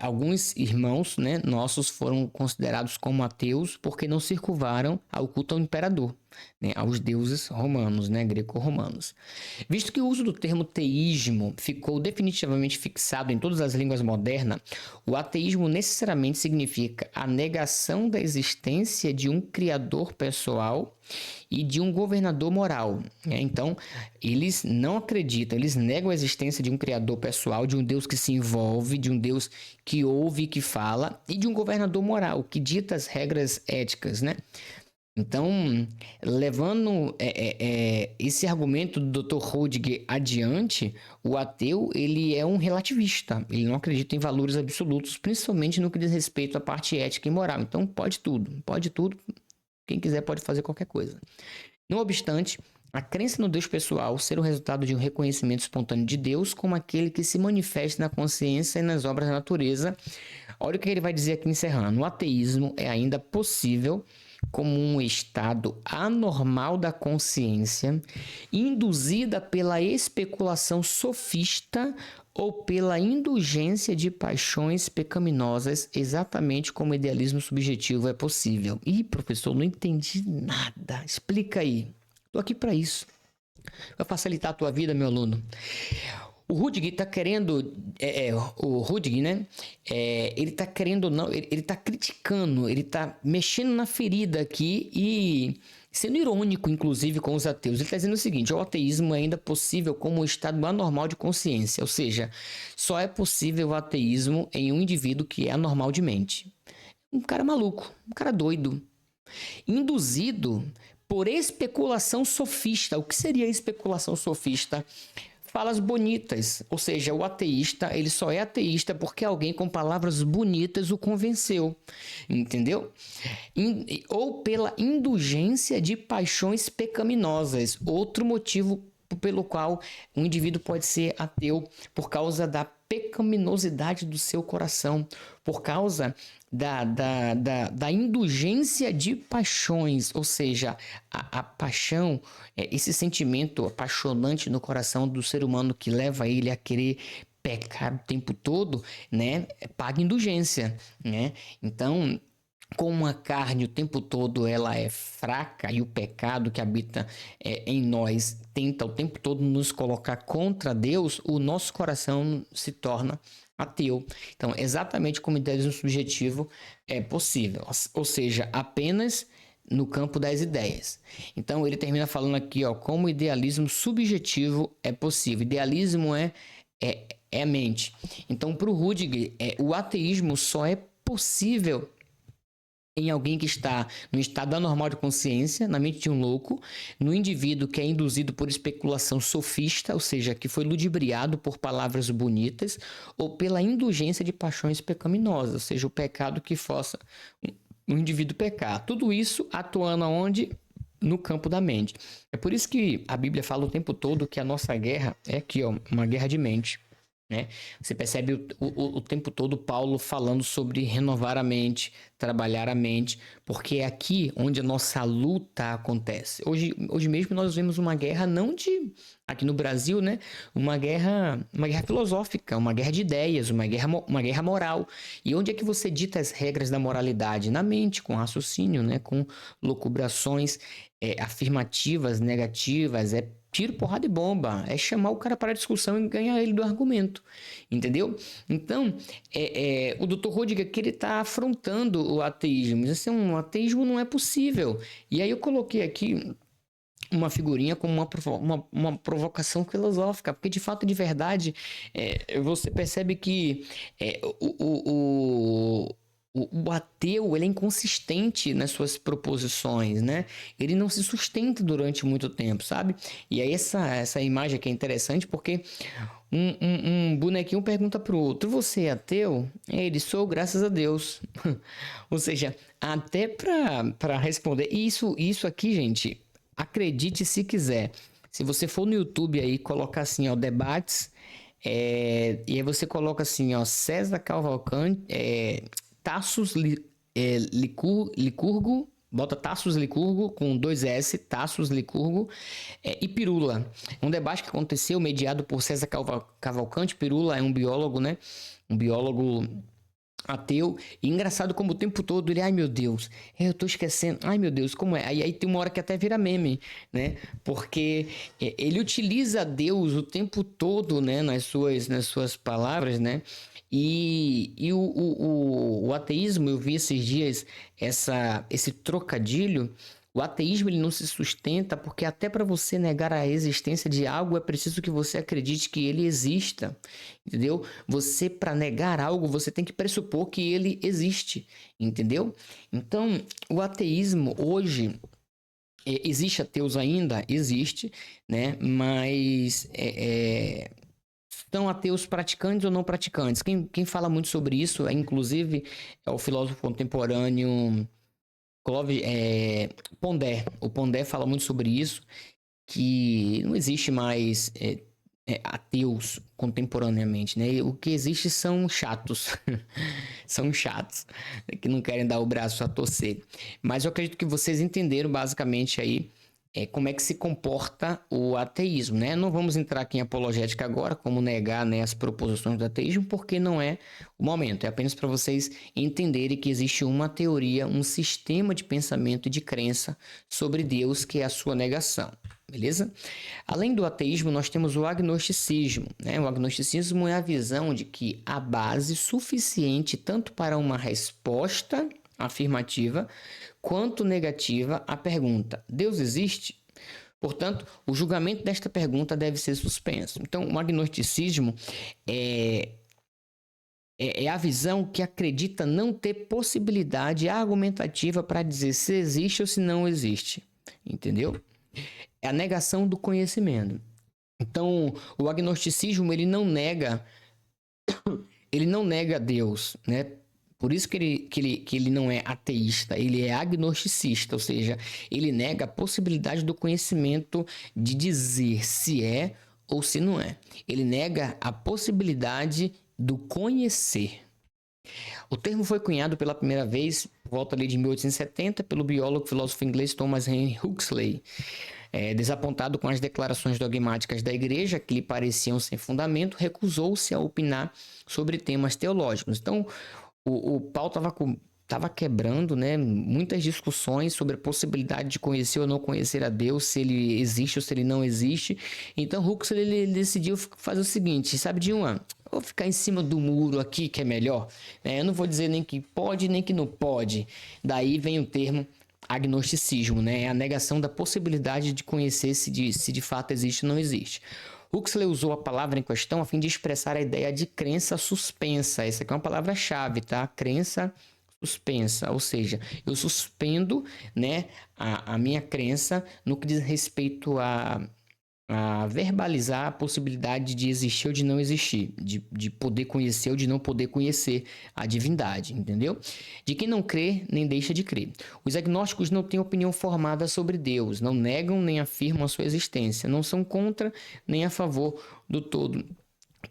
alguns irmãos, né, nossos foram considerados como ateus porque não se curvaram ao culto ao imperador, né, aos deuses romanos, né, greco-romanos. Visto que o uso do termo teísmo ficou definitivamente fixado em todas as línguas modernas, o ateísmo necessariamente significa a negação da existência de um criador pessoal e de um governador moral, né? Então, eles não acreditam, eles negam a existência de um criador pessoal, de um Deus que se envolve, de um Deus que ouve e que fala, e de um governador moral que dita as regras éticas, né? Então, levando esse argumento do Dr. Rudiger adiante, o ateu ele é um relativista, ele não acredita em valores absolutos, principalmente no que diz respeito à parte ética e moral. Então, pode tudo, quem quiser pode fazer qualquer coisa. Não obstante, a crença no Deus pessoal ser o resultado de um reconhecimento espontâneo de Deus como aquele que se manifesta na consciência e nas obras da natureza. Olha o que ele vai dizer aqui encerrando. O ateísmo é ainda possível como um estado anormal da consciência, induzida pela especulação sofista ou pela indulgência de paixões pecaminosas, exatamente como o idealismo subjetivo é possível. Ih, professor, não entendi nada. Explica aí. Estou aqui para isso. Vai facilitar a tua vida, meu aluno. O Rudiger está querendo, o Rudiger, né? Ele está querendo, não, ele está criticando, ele está mexendo na ferida aqui e sendo irônico, inclusive, com os ateus. Ele está dizendo o seguinte: o ateísmo é ainda possível como um estado anormal de consciência, ou seja, só é possível o ateísmo em um indivíduo que é anormal de mente. Um cara maluco, um cara doido, induzido por especulação sofista. O que seria especulação sofista? Falas bonitas, ou seja, o ateísta, ele só é ateísta porque alguém com palavras bonitas o convenceu, entendeu? Ou pela indulgência de paixões pecaminosas, outro motivo pelo qual um indivíduo pode ser ateu, por causa da pecaminosidade do seu coração, por causa da indulgência de paixões, ou seja, a paixão, esse sentimento apaixonante no coração do ser humano que leva ele a querer pecar o tempo todo, né? Paga indulgência, né? Então, como a carne o tempo todo ela é fraca e o pecado que habita em nós tenta o tempo todo nos colocar contra Deus, o nosso coração se torna ateu. Então, exatamente como idealismo subjetivo é possível, ou seja, apenas no campo das ideias. Então, ele termina falando aqui, ó, como idealismo subjetivo é possível. Idealismo é a mente. Então, para o Rudiger, o ateísmo só é possível em alguém que está no estado anormal de consciência, na mente de um louco, no indivíduo que é induzido por especulação sofista, ou seja, que foi ludibriado por palavras bonitas, ou pela indulgência de paixões pecaminosas, ou seja, o pecado que força o indivíduo pecar. Tudo isso atuando aonde? No campo da mente. É por isso que a Bíblia fala o tempo todo que a nossa guerra é aqui, ó, uma guerra de mente. né? Você percebe o tempo todo Paulo falando sobre renovar a mente, trabalhar a mente, porque é aqui onde a nossa luta acontece. Hoje mesmo nós vemos uma guerra não de aqui no Brasil, né? Uma guerra filosófica, uma guerra de ideias, uma guerra moral. E onde é que você dita as regras da moralidade? Na mente, com raciocínio, né? Com locubrações afirmativas, negativas, é tiro, porrada e bomba. É chamar o cara para a discussão e ganhar ele do argumento. Entendeu? Então, o Dr. Rodiger aqui ele está afrontando o ateísmo. Assim, um ateísmo não é possível. E aí eu coloquei aqui uma figurinha como uma provocação filosófica, porque de fato, de verdade, você percebe que o ateu ele é inconsistente nas suas proposições, né? Ele não se sustenta durante muito tempo, sabe? E aí essa imagem aqui é interessante porque um bonequinho pergunta pro outro: você é ateu? Ele: sou, graças a Deus. Ou seja, até para responder. Isso aqui, gente, acredite se quiser. Se você for no YouTube aí, colocar assim, ó, debates, e aí você coloca assim, ó, César Cavalcante, Tassos Licurgo, bota Tassos Licurgo com 2S, Tassos Licurgo e Pirula. Um debate que aconteceu mediado por César Cavalcante. Pirula é um biólogo, né? Um biólogo ateu. E engraçado como o tempo todo ele: ai meu Deus, eu tô esquecendo, ai meu Deus, como é? Aí tem uma hora que até vira meme, né? Porque ele utiliza Deus o tempo todo, né? Nas suas palavras, né? E o ateísmo, eu vi esses dias esse trocadilho. O ateísmo ele não se sustenta porque até para você negar a existência de algo é preciso que você acredite que ele exista, entendeu? Você, para negar algo, você tem que pressupor que ele existe, entendeu? Então, o ateísmo hoje, existe ateus ainda? Existe, né? Mas são ateus praticantes ou não praticantes? Quem fala muito sobre isso, inclusive, é o filósofo contemporâneo Pondé. O Pondé fala muito sobre isso, que não existe mais ateus contemporaneamente, né? O que existe são chatos, são chatos, que não querem dar o braço a torcer. Mas eu acredito que vocês entenderam basicamente aí como é que se comporta o ateísmo, né? Não vamos entrar aqui em apologética agora, como negar, né, as proposições do ateísmo, porque não é o momento. É apenas para vocês entenderem que existe uma teoria, um sistema de pensamento e de crença sobre Deus, que é a sua negação. Beleza? Além do ateísmo, nós temos o agnosticismo, né? O agnosticismo é a visão de que há base suficiente tanto para uma resposta afirmativa quanto negativa à pergunta: Deus existe? Portanto, o julgamento desta pergunta deve ser suspenso. Então, o agnosticismo é a visão que acredita não ter possibilidade argumentativa para dizer se existe ou se não existe. Entendeu? É a negação do conhecimento. Então, o agnosticismo ele não nega Deus, né? Por isso que ele não é ateísta, ele é agnosticista, ou seja, ele nega a possibilidade do conhecimento de dizer se é ou se não é. Ele nega a possibilidade do conhecer. O termo foi cunhado pela primeira vez por volta ali de 1870 pelo biólogo e filósofo inglês Thomas Henry Huxley. Desapontado com as declarações dogmáticas da igreja, que lhe pareciam sem fundamento, recusou-se a opinar sobre temas teológicos. Então, o pau estava quebrando, né, muitas discussões sobre a possibilidade de conhecer ou não conhecer a Deus, se ele existe ou se ele não existe. Então, Huxley ele decidiu fazer o seguinte: sabe de uma? Vou ficar em cima do muro aqui que é melhor. Eu não vou dizer nem que pode nem que não pode. Daí vem o termo agnosticismo, né? É a negação da possibilidade de conhecer se de fato existe ou não existe. Huxley usou a palavra em questão a fim de expressar a ideia de crença suspensa. Essa aqui é uma palavra-chave, tá? Crença suspensa, ou seja, eu suspendo, né, a minha crença no que diz respeito a verbalizar a possibilidade de existir ou de não existir, de poder conhecer ou de não poder conhecer a divindade, entendeu? De quem não crê, nem deixa de crer. Os agnósticos não têm opinião formada sobre Deus, não negam nem afirmam a sua existência, não são contra nem a favor do todo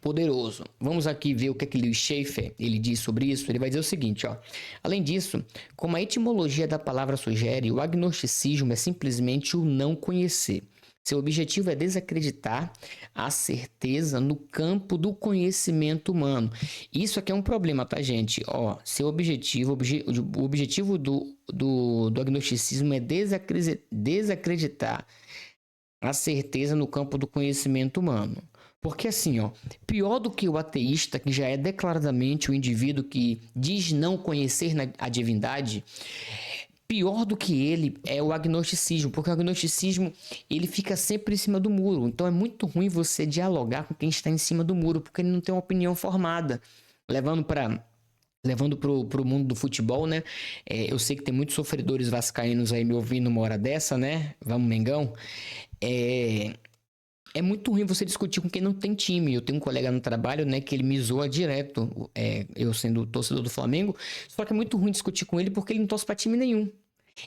poderoso. Vamos aqui ver o que Lewis Schaeffer ele diz sobre isso. Ele vai dizer o seguinte, ó. Além disso, como a etimologia da palavra sugere, o agnosticismo é simplesmente o não conhecer. Seu objetivo é desacreditar a certeza no campo do conhecimento humano. Isso aqui é um problema, tá, gente? Ó, seu objetivo, o objetivo do agnosticismo é desacreditar a certeza no campo do conhecimento humano. Porque assim, ó, pior do que o ateísta, que já é declaradamente o indivíduo que diz não conhecer a divindade, pior do que ele é o agnosticismo, porque o agnosticismo ele fica sempre em cima do muro. Então é muito ruim você dialogar com quem está em cima do muro, porque ele não tem uma opinião formada. Levando pro mundo do futebol, né? Eu sei que tem muitos sofredores vascaínos aí me ouvindo uma hora dessa, né? Vamos, Mengão. É muito ruim você discutir com quem não tem time. Eu tenho um colega no trabalho, né, que ele me zoa direto, eu sendo torcedor do Flamengo, só que é muito ruim discutir com ele porque ele não torce pra time nenhum.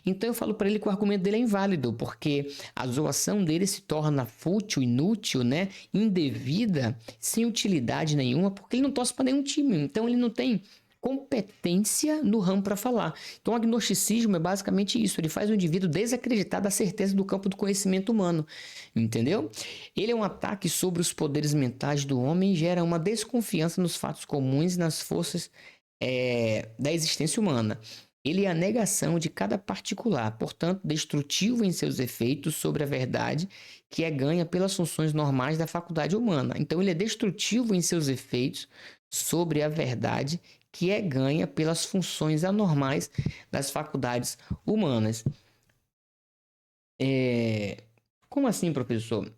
Então eu falo pra ele que o argumento dele é inválido, porque a zoação dele se torna fútil, inútil, né, indevida, sem utilidade nenhuma, porque ele não torce pra nenhum time. Então ele não tem competência no ramo para falar. Então, o agnosticismo é basicamente isso. Ele faz o indivíduo desacreditar da certeza do campo do conhecimento humano. Entendeu? Ele é um ataque sobre os poderes mentais do homem e gera uma desconfiança nos fatos comuns e nas forças da existência humana. Ele é a negação de cada particular, portanto, destrutivo em seus efeitos sobre a verdade que é ganha pelas funções normais da faculdade humana. Então, ele é destrutivo em seus efeitos sobre a verdade que é ganha pelas funções anormais das faculdades humanas. Como assim, professor?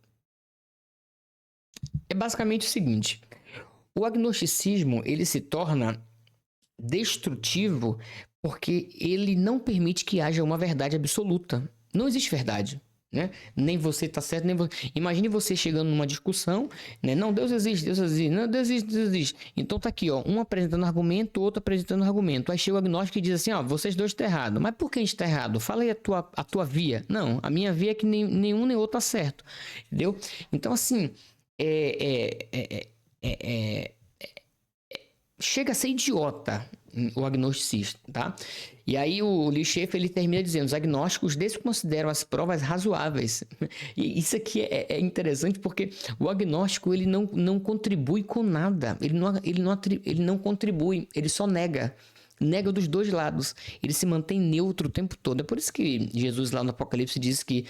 É basicamente o seguinte: o agnosticismo ele se torna destrutivo porque ele não permite que haja uma verdade absoluta. Não existe verdade. Né? Nem você está certo, nem você... Imagine você chegando numa discussão, né? Não, Deus existe, não, Deus existe, Deus existe. Então tá aqui, ó, um apresentando argumento, outro apresentando argumento. Aí chega o agnóstico e diz assim, ó, vocês dois estão errados. Mas por que a gente está errado? Fala aí a tua via. Não, a minha via é que nenhum nem outro tá certo. Entendeu? Então assim, chega a ser idiota o agnosticista, tá? E aí o Lewis Schaeffer ele termina dizendo: os agnósticos desconsideram as provas razoáveis. E isso aqui é interessante porque o agnóstico ele não contribui com nada, ele não contribui, ele só nega. Nega dos dois lados, ele se mantém neutro o tempo todo. É por isso que Jesus lá no Apocalipse diz que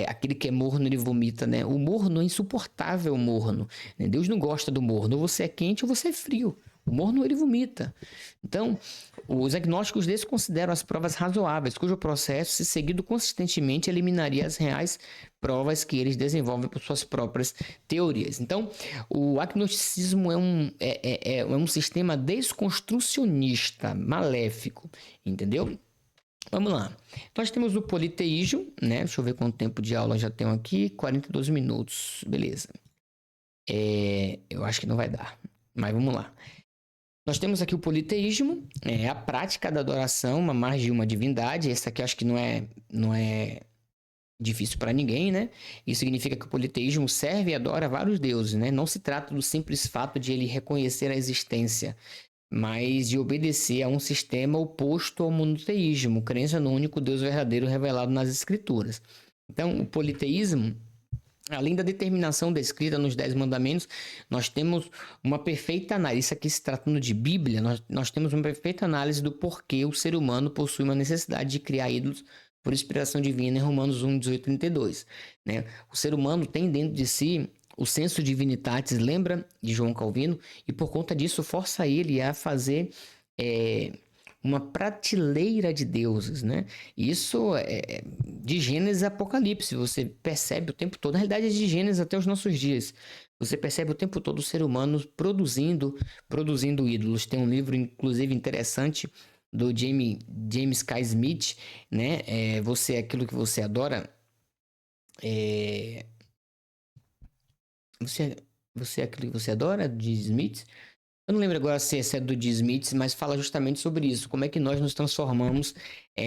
aquele que é morno ele vomita, né? O morno é insuportável, o morno, né? Deus não gosta do morno, ou você é quente ou você é frio. O morno ele vomita. Então, os agnósticos desconsideram as provas razoáveis, cujo processo, se seguido consistentemente, eliminaria as reais provas que eles desenvolvem por suas próprias teorias. Então, o agnosticismo é um sistema desconstrucionista, maléfico, entendeu? Vamos lá. Nós temos o politeísmo, né? Deixa eu ver quanto tempo de aula já tenho aqui. 42 minutos, beleza. Eu acho que não vai dar, mas vamos lá. Nós temos aqui o politeísmo, a prática da adoração a mais de uma divindade. Essa aqui eu acho que não é difícil para ninguém, né? Isso significa que o politeísmo serve e adora vários deuses, né? Não se trata do simples fato de ele reconhecer a existência, mas de obedecer a um sistema oposto ao monoteísmo, crença no único Deus verdadeiro revelado nas Escrituras. Então, o politeísmo, além da determinação descrita nos 10 mandamentos, nós temos uma perfeita análise. Isso aqui se tratando de Bíblia, nós temos uma perfeita análise do porquê o ser humano possui uma necessidade de criar ídolos por inspiração divina em Romanos 1, 18, 32. Né? O ser humano tem dentro de si o senso divinitatis, lembra de João Calvino? E por conta disso força ele a fazer uma prateleira de deuses, né? Isso é de Gênesis a Apocalipse, você percebe o tempo todo, na realidade é de Gênesis até os nossos dias, você percebe o tempo todo o ser humano produzindo ídolos. Tem um livro, inclusive, interessante do James K. Smith, né? Você é aquilo que você adora. Você é aquilo que você adora, de Smith. Eu não lembro agora se é do de Smith, mas fala justamente sobre isso. Como é que nós nos transformamos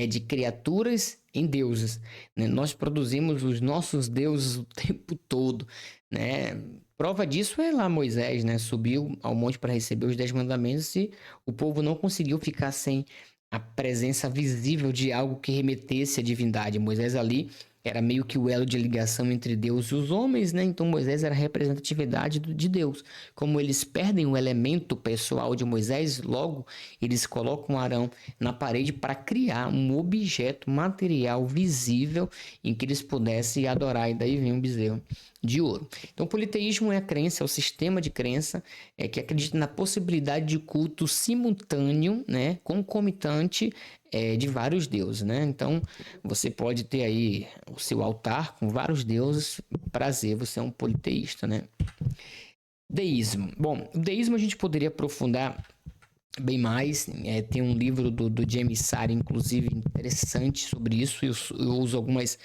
de criaturas em deuses. Né? Nós produzimos os nossos deuses o tempo todo. Né? Prova disso é lá Moisés, né? Subiu ao monte para receber os 10 mandamentos e o povo não conseguiu ficar sem a presença visível de algo que remetesse à divindade. Moisés ali era meio que o elo de ligação entre Deus e os homens, né? Então Moisés era a representatividade de Deus. Como eles perdem o elemento pessoal de Moisés, logo eles colocam Arão na parede para criar um objeto material visível em que eles pudessem adorar. E daí vem um bezerro de ouro. Então, o politeísmo é a crença, é o sistema de crença que acredita na possibilidade de culto simultâneo, né, concomitante de vários deuses, né? Então, você pode ter aí o seu altar com vários deuses, prazer, você é um politeísta, né? Deísmo. Bom, o deísmo a gente poderia aprofundar bem mais. Tem um livro do James Sire, inclusive, interessante sobre isso. Eu uso algumas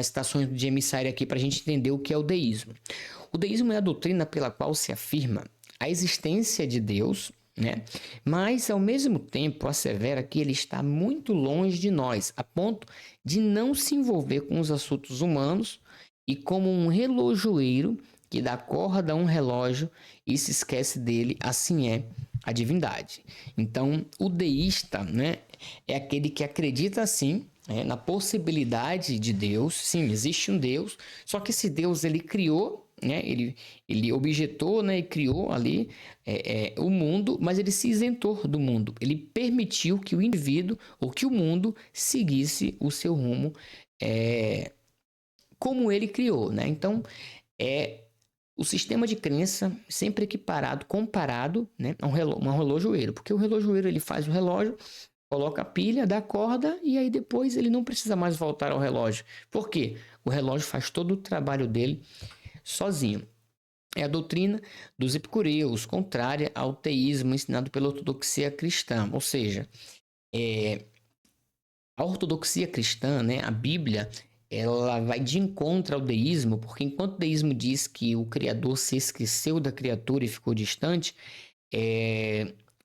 citações do James Sire aqui para a gente entender o que é o deísmo. O deísmo é a doutrina pela qual se afirma a existência de Deus, né? Mas, ao mesmo tempo, assevera que ele está muito longe de nós, a ponto de não se envolver com os assuntos humanos e como um relojoeiro que dá corda a um relógio e se esquece dele, assim é a divindade. Então, o deísta, né, é aquele que acredita assim, na possibilidade de Deus. Sim, existe um Deus, só que esse Deus ele criou, né, ele objetou, né, e criou ali o mundo, mas ele se isentou do mundo. Ele permitiu que o indivíduo ou que o mundo seguisse o seu rumo como ele criou, né? Então, o sistema de crença sempre comparado, né, a um relojoeiro, porque o relojoeiro ele faz o relógio, coloca a pilha, dá corda e aí depois ele não precisa mais voltar ao relógio. Por quê? O relógio faz todo o trabalho dele sozinho. É a doutrina dos epicureus, contrária ao teísmo ensinado pela ortodoxia cristã, ou seja, a ortodoxia cristã, né, a Bíblia, ela vai de encontro ao deísmo, porque enquanto o deísmo diz que o Criador se esqueceu da criatura e ficou distante,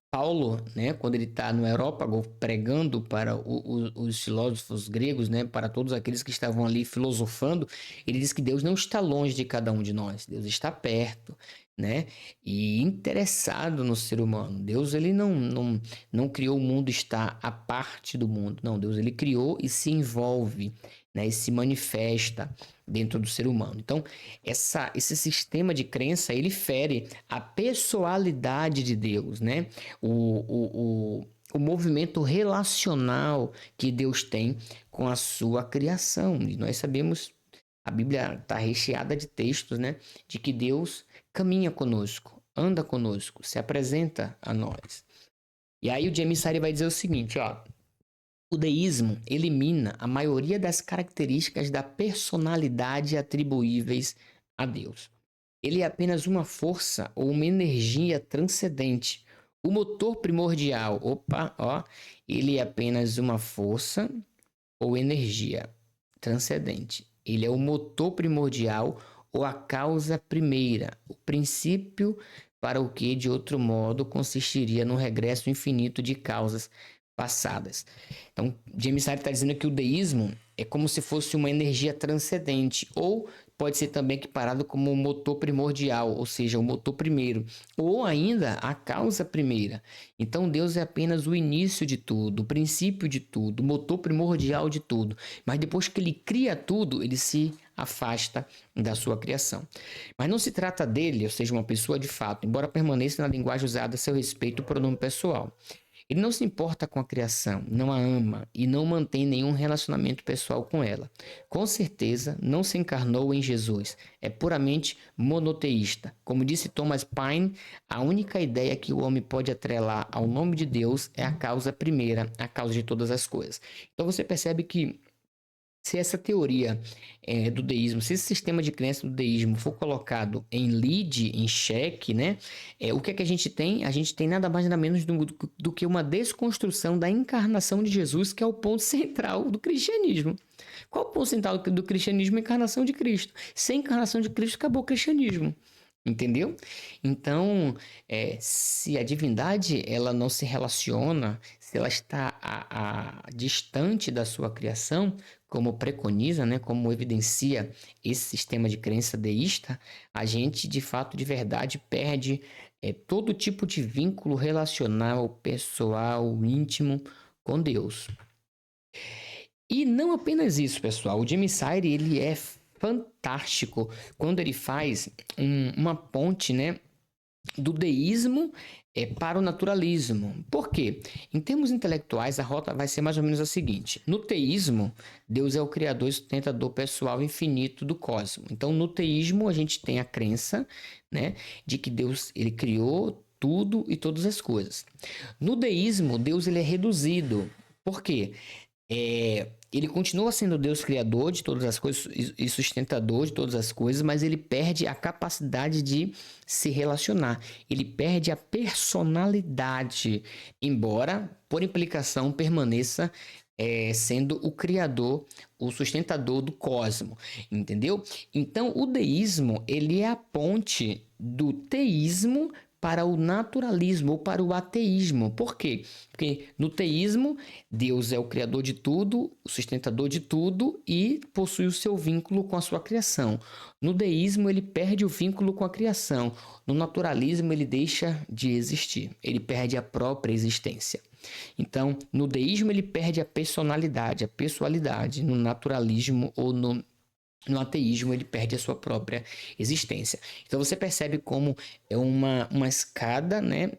Paulo, né, quando ele está no Areópago pregando para os filósofos gregos, né, para todos aqueles que estavam ali filosofando, ele diz que Deus não está longe de cada um de nós, Deus está perto, né, e interessado no ser humano. Deus ele não criou o mundo, está à parte do mundo. Não, Deus ele criou e se envolve, né, e se manifesta dentro do ser humano. Então, esse sistema de crença, ele fere a pessoalidade de Deus, né? O movimento relacional que Deus tem com a sua criação. E nós sabemos, a Bíblia está recheada de textos, né? De que Deus caminha conosco, anda conosco, se apresenta a nós. E aí o James Sire vai dizer o seguinte, ó. O deísmo elimina a maioria das características da personalidade atribuíveis a Deus. Ele é apenas uma força ou uma energia transcendente. O motor primordial, ele é apenas uma força ou energia transcendente. Ele é o motor primordial ou a causa primeira, o princípio para o que, de outro modo, consistiria no regresso infinito de causas passadas. Então, James Sire está dizendo que o deísmo é como se fosse uma energia transcendente, ou pode ser também equiparado como o motor primordial, ou seja, o motor primeiro, ou ainda a causa primeira. Então, Deus é apenas o início de tudo, o princípio de tudo, o motor primordial de tudo. Mas depois que ele cria tudo, ele se afasta da sua criação. Mas não se trata dele, ou seja, uma pessoa de fato, embora permaneça na linguagem usada a seu respeito o pronome pessoal. Ele não se importa com a criação, não a ama e não mantém nenhum relacionamento pessoal com ela. Com certeza, não se encarnou em Jesus. É puramente monoteísta. Como disse Thomas Paine, a única ideia que o homem pode atrelar ao nome de Deus é a causa primeira, a causa de todas as coisas. Então você percebe que se essa teoria do deísmo, se esse sistema de crença do deísmo for colocado em lide, em xeque, né? O que é que a gente tem? A gente tem nada mais nada menos do que uma desconstrução da encarnação de Jesus, que é o ponto central do cristianismo. Qual o ponto central do cristianismo? A encarnação de Cristo. Sem a encarnação de Cristo, acabou o cristianismo. Entendeu? Então, se a divindade ela não se relaciona, se ela está distante da sua criação, como preconiza, né, como evidencia esse sistema de crença deísta, a gente de fato, de verdade, perde todo tipo de vínculo relacional, pessoal, íntimo com Deus. E não apenas isso, pessoal. O Jimmy Sire, ele é fantástico quando ele faz uma ponte, né, do deísmo para o naturalismo. Por quê? Em termos intelectuais, a rota vai ser mais ou menos a seguinte. No teísmo, Deus é o criador e sustentador pessoal infinito do cosmos. Então, no teísmo, a gente tem a crença, né, de que Deus ele criou tudo e todas as coisas. No deísmo, Deus ele é reduzido. Por quê? Ele continua sendo Deus criador de todas as coisas e sustentador de todas as coisas, mas ele perde a capacidade de se relacionar. Ele perde a personalidade, embora, por implicação, permaneça sendo o criador, o sustentador do cosmos, entendeu? Então, o deísmo, ele é a ponte do teísmo para o naturalismo ou para o ateísmo. Por quê? Porque no teísmo, Deus é o criador de tudo, o sustentador de tudo e possui o seu vínculo com a sua criação. No deísmo, ele perde o vínculo com a criação. No naturalismo, ele deixa de existir. Ele perde a própria existência. Então, no deísmo, ele perde a personalidade, a pessoalidade. No naturalismo ou no ateísmo, ele perde a sua própria existência. Então você percebe como é uma escada, né,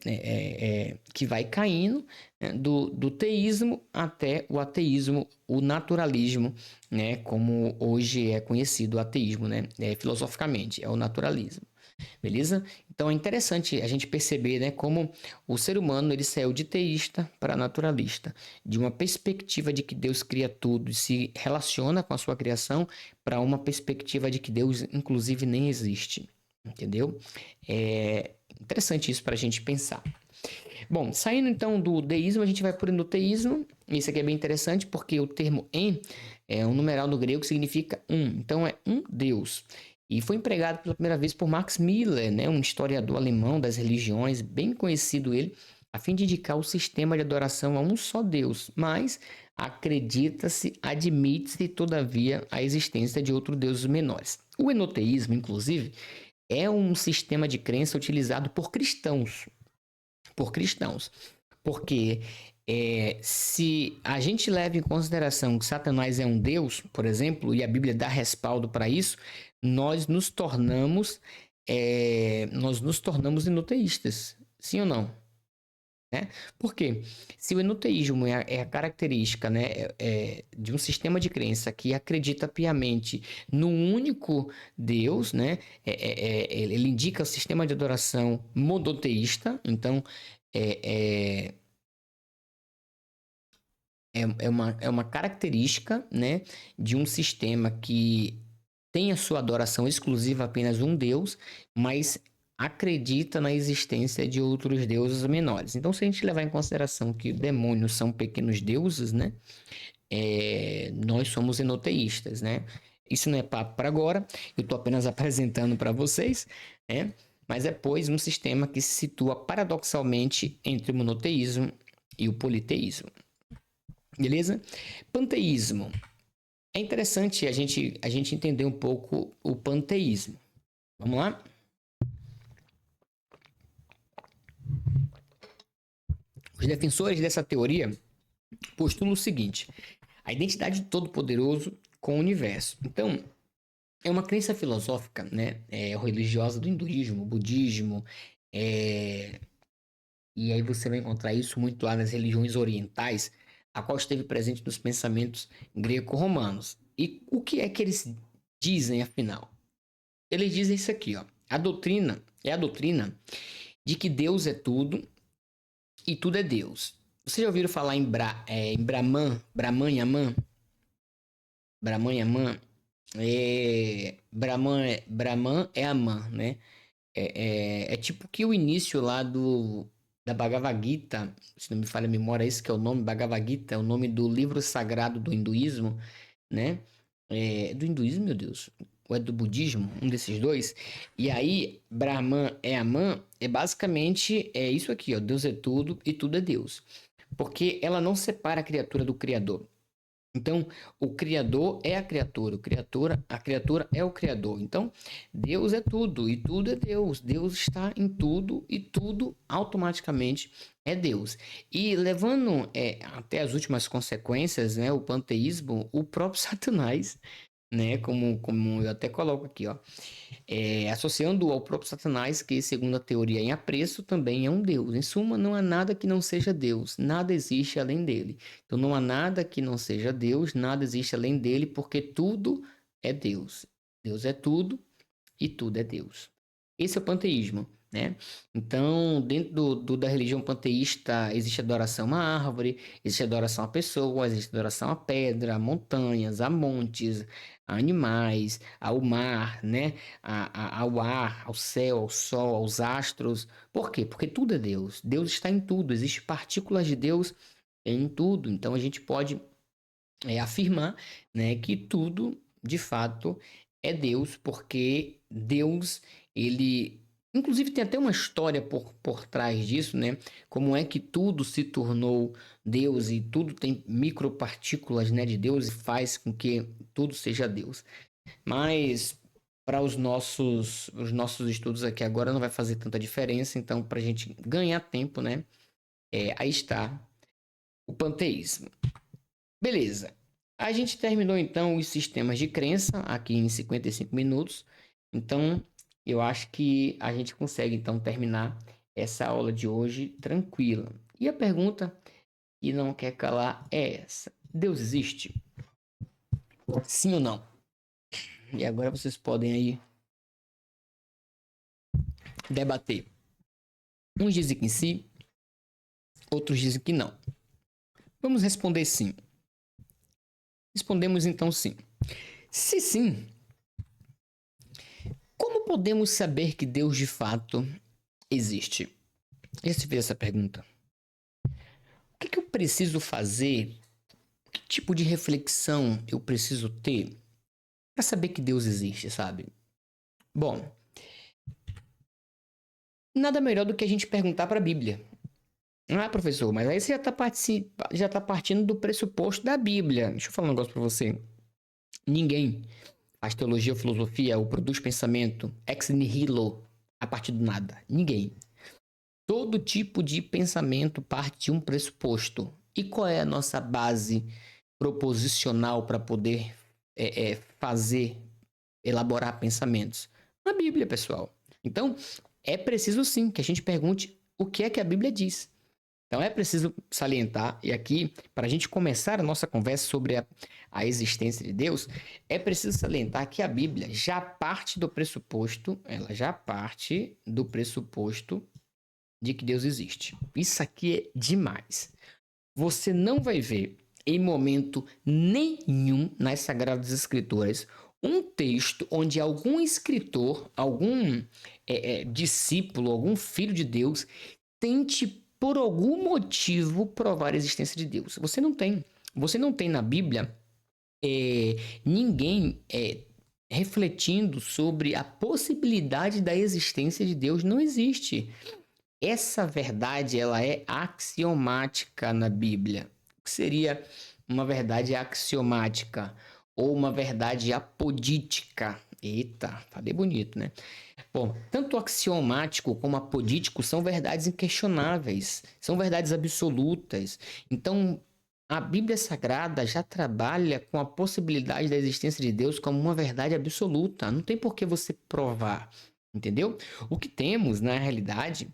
que vai caindo, né, do teísmo até o ateísmo, o naturalismo, né, como hoje é conhecido o ateísmo, né, filosoficamente, é o naturalismo. Beleza? Então é interessante a gente perceber, né, como o ser humano ele saiu de teísta para naturalista, de uma perspectiva de que Deus cria tudo e se relaciona com a sua criação, para uma perspectiva de que Deus, inclusive, nem existe. Entendeu? É interessante isso para a gente pensar. Bom, saindo então do deísmo, a gente vai para o enoteísmo. Isso aqui é bem interessante porque o termo en é um numeral no grego que significa um. Então é um Deus. E foi empregado pela primeira vez por Max Miller, né, um historiador alemão das religiões, bem conhecido ele, a fim de indicar o sistema de adoração a um só Deus. Mas acredita-se, admite-se, todavia, a existência de outros deuses menores. O enoteísmo, inclusive, é um sistema de crença utilizado por cristãos. Porque se a gente leva em consideração que Satanás é um Deus, por exemplo, e a Bíblia dá respaldo para isso, nós nos tornamos enoteístas, sim ou não? Né? Por quê? Se o enoteísmo é a característica, né, de um sistema de crença que acredita piamente no único Deus, né, ele indica o sistema de adoração monoteísta, então é, é uma característica, né, de um sistema que tem a sua adoração exclusiva a apenas um Deus, mas acredita na existência de outros deuses menores. Então, se a gente levar em consideração que demônios são pequenos deuses, né, nós somos enoteístas, né? Isso não é papo para agora, eu estou apenas apresentando para vocês, né? Mas é, pois, um sistema que se situa paradoxalmente entre o monoteísmo e o politeísmo. Beleza? Panteísmo. É interessante a gente entender um pouco o panteísmo. Vamos lá? Os defensores dessa teoria postulam o seguinte: a identidade do Todo-Poderoso com o universo. Então, é uma crença filosófica, né, religiosa do hinduísmo, budismo, e aí você vai encontrar isso muito lá nas religiões orientais, a qual esteve presente nos pensamentos greco-romanos. E o que é que eles dizem, afinal? Eles dizem isso aqui, ó. A doutrina é a doutrina de que Deus é tudo e tudo é Deus. Vocês já ouviram falar em Brahman, Brahman Yaman? Brahman Yaman? Brahman é Aman, né? É tipo que o início lá da Bhagavad Gita, se não me falha a memória, esse que é o nome, Bhagavad Gita, é o nome do livro sagrado do hinduísmo, né? Do hinduísmo, meu Deus. ou é do budismo, um desses dois. E aí, Brahman é Aman, é basicamente isso aqui, ó, Deus é tudo e tudo é Deus. Porque ela não separa a criatura do Criador. Então, o Criador é a criatura é o Criador. Então, Deus é tudo e tudo é Deus. Deus está em tudo e tudo automaticamente é Deus. E levando até as últimas consequências, né, o panteísmo, o próprio Satanás, né, como eu até coloco aqui, ó, associando ao próprio Satanás, que segundo a teoria em apreço, também é um Deus. Em suma, não há nada que não seja Deus, nada existe além dele. Então não há nada que não seja Deus, nada existe além dele, porque tudo é Deus. Deus é tudo e tudo é Deus. Esse é o panteísmo, né? Então, dentro da religião panteísta, existe adoração a árvore, existe adoração a pessoas, existe adoração a pedra, a montanhas, a montes, a animais, ao mar, né? Ao ar, ao céu, ao sol, aos astros. Por quê? Porque tudo é Deus. Deus está em tudo. Existem partículas de Deus em tudo. Então, a gente pode afirmar, né, que tudo, de fato, é Deus, porque Deus, ele... Inclusive tem até uma história por trás disso, né? Como é que tudo se tornou Deus e tudo tem micropartículas, né, de Deus e faz com que tudo seja Deus. Mas para os nossos estudos aqui agora não vai fazer tanta diferença, então para a gente ganhar tempo, né? Aí está o panteísmo. Beleza. A gente terminou então os sistemas de crença aqui em 55 minutos. Então, eu acho que a gente consegue então terminar essa aula de hoje tranquila. E a pergunta que não quer calar é essa: Deus existe? Sim ou não? E agora vocês podem aí debater. Uns dizem que sim, outros dizem que não. Vamos responder sim. Respondemos então sim. Se sim, como podemos saber que Deus de fato existe? Já se fez essa pergunta? O que eu preciso fazer? Que tipo de reflexão eu preciso ter para saber que Deus existe, sabe? Bom, nada melhor do que a gente perguntar para a Bíblia. Ah, professor, mas aí você já tá partindo do pressuposto da Bíblia. Deixa eu falar um negócio para você. Ninguém faz teologia ou filosofia ou produz pensamento ex nihilo a partir do nada. Ninguém. Todo tipo de pensamento parte de um pressuposto. E qual é a nossa base proposicional para poder fazer, elaborar pensamentos? Na Bíblia, pessoal. Então, é preciso sim que a gente pergunte o que é que a Bíblia diz. Então, é preciso salientar, e aqui, para a gente começar a nossa conversa sobre a existência de Deus, é preciso salientar que a Bíblia já parte do pressuposto, ela já parte do pressuposto de que Deus existe. Isso aqui é demais. Você não vai ver em momento nenhum nas Sagradas Escrituras um texto onde algum escritor, algum discípulo, algum filho de Deus tente por algum motivo provar a existência de Deus. Você não tem. Você não tem na Bíblia ninguém refletindo sobre a possibilidade da existência de Deus. Não existe. Essa verdade ela é axiomática na Bíblia. O que seria uma verdade axiomática ou uma verdade apodítica? Eita, falei bonito, né? Bom, tanto o axiomático como o apodítico são verdades inquestionáveis, são verdades absolutas. Então, a Bíblia Sagrada já trabalha com a possibilidade da existência de Deus como uma verdade absoluta. Não tem por que você provar, entendeu? O que temos, na realidade,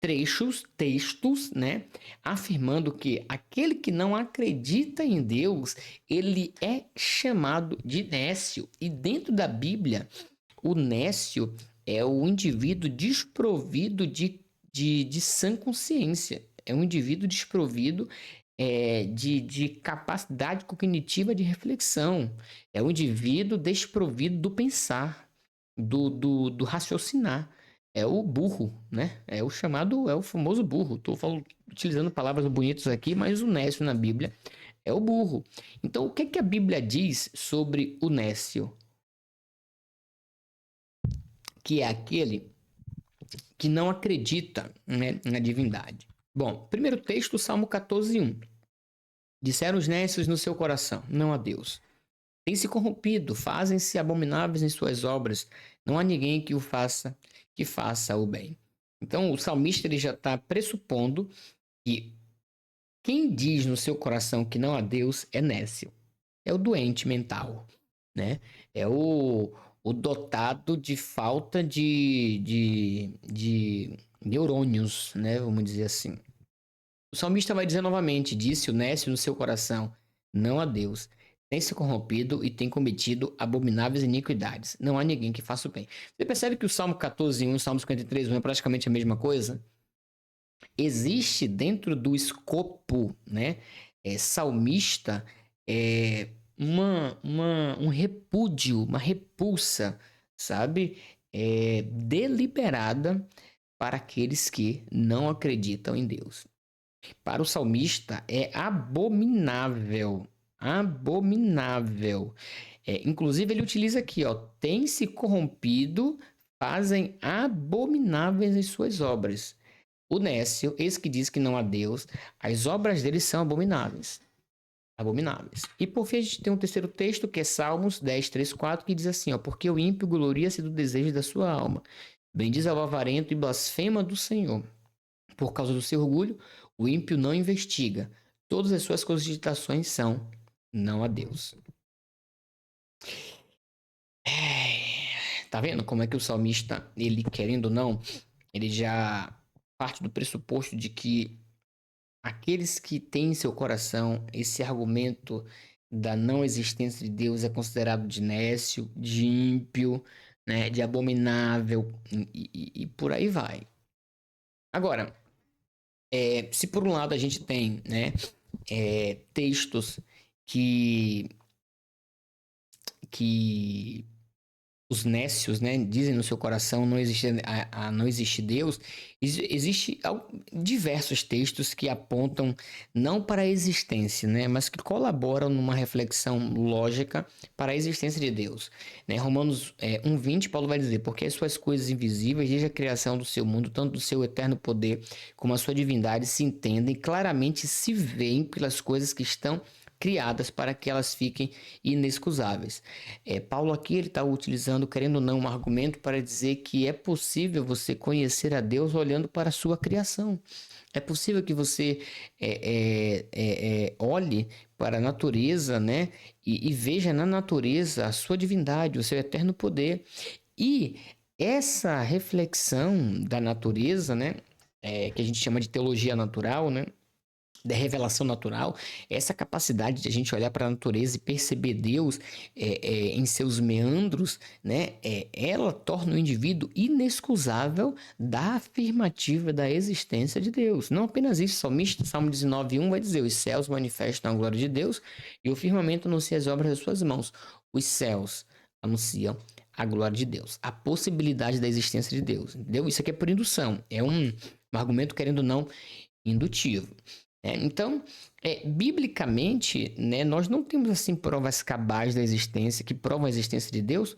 textos, né, afirmando que aquele que não acredita em Deus, ele é chamado de nécio. E dentro da Bíblia, o nécio é o indivíduo desprovido de sã consciência. É um indivíduo desprovido de capacidade cognitiva de reflexão. É um indivíduo desprovido do pensar, do raciocinar. É o burro, né? É o famoso burro. Estou utilizando palavras bonitas aqui, mas o nécio na Bíblia é o burro. Então, o que a Bíblia diz sobre o nécio? que é aquele que não acredita, né, na divindade. Bom, primeiro texto, Salmo 14:1. Disseram os nécios no seu coração, não a Deus. Têm se corrompido, fazem-se abomináveis em suas obras. Não há ninguém que faça o bem. Então, o salmista ele já está pressupondo que quem diz no seu coração que não há Deus é nécio. É o doente mental, né? É o dotado de falta de neurônios, né? Vamos dizer assim. O salmista vai dizer novamente: disse o nécio no seu coração, não há Deus. Tem se corrompido e tem cometido abomináveis iniquidades. Não há ninguém que faça o bem. Você percebe que o Salmo 14:1 e o Salmo 53:1 é praticamente a mesma coisa? Existe dentro do escopo, né, salmista, um repúdio, uma repulsa, sabe? Deliberada para aqueles que não acreditam em Deus. Para o salmista é abominável, abominável. Inclusive ele utiliza aqui, ó, tem se corrompido, fazem abomináveis as suas obras. O nécio, esse que diz que não há Deus, as obras dele são abomináveis. Abomináveis. E por fim a gente tem um terceiro texto que é Salmos 10, 3, 4, que diz assim, ó, porque o ímpio gloria-se do desejo da sua alma. Bendiz ao avarento e blasfema do Senhor. Por causa do seu orgulho, o ímpio não investiga. Todas as suas cogitações são não a Deus. Tá vendo como é que o salmista, ele querendo ou não, ele já parte do pressuposto de que aqueles que têm em seu coração esse argumento da não existência de Deus é considerado de nécio, de ímpio, né, de abominável e por aí vai. Agora, se por um lado a gente tem, né, textos que os nécios, né, dizem no seu coração não existe Deus, existe diversos textos que apontam não para a existência, né, mas que colaboram numa reflexão lógica para a existência de Deus. Né? Romanos 1:20, Paulo vai dizer, porque as suas coisas invisíveis, desde a criação do seu mundo, tanto do seu eterno poder como a sua divindade, se entendem, claramente se veem pelas coisas que estão criadas para que elas fiquem inexcusáveis. Paulo aqui ele está utilizando, querendo ou não, um argumento para dizer que é possível você conhecer a Deus olhando para a sua criação. É possível que você olhe para a natureza, né, e veja na natureza a sua divindade, o seu eterno poder. E essa reflexão da natureza, né, que a gente chama de teologia natural, né, da revelação natural, essa capacidade de a gente olhar para a natureza e perceber Deus em seus meandros, né, ela torna o indivíduo inexcusável da afirmativa da existência de Deus. Não apenas isso, o salmista, Salmo 19:1 vai dizer, os céus manifestam a glória de Deus e o firmamento anuncia as obras das suas mãos. Os céus anunciam a glória de Deus, a possibilidade da existência de Deus, entendeu? Isso aqui é por indução, é um argumento, querendo ou não, indutivo. Então, biblicamente, né, nós não temos assim provas cabais da existência, que provam a existência de Deus,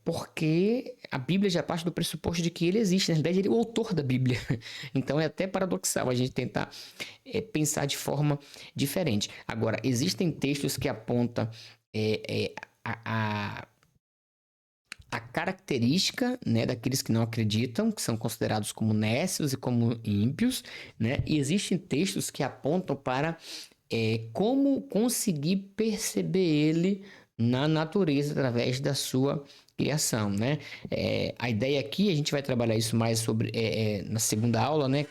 porque a Bíblia já parte do pressuposto de que ele existe. Na verdade, ele é o autor da Bíblia. Então, é até paradoxal a gente tentar pensar de forma diferente. Agora, existem textos que apontam a característica, né, daqueles que não acreditam, que são considerados como nécios e como ímpios, né? E existem textos que apontam para como conseguir perceber ele na natureza através da sua criação, né? A ideia aqui, a gente vai trabalhar isso mais sobre na segunda aula, né?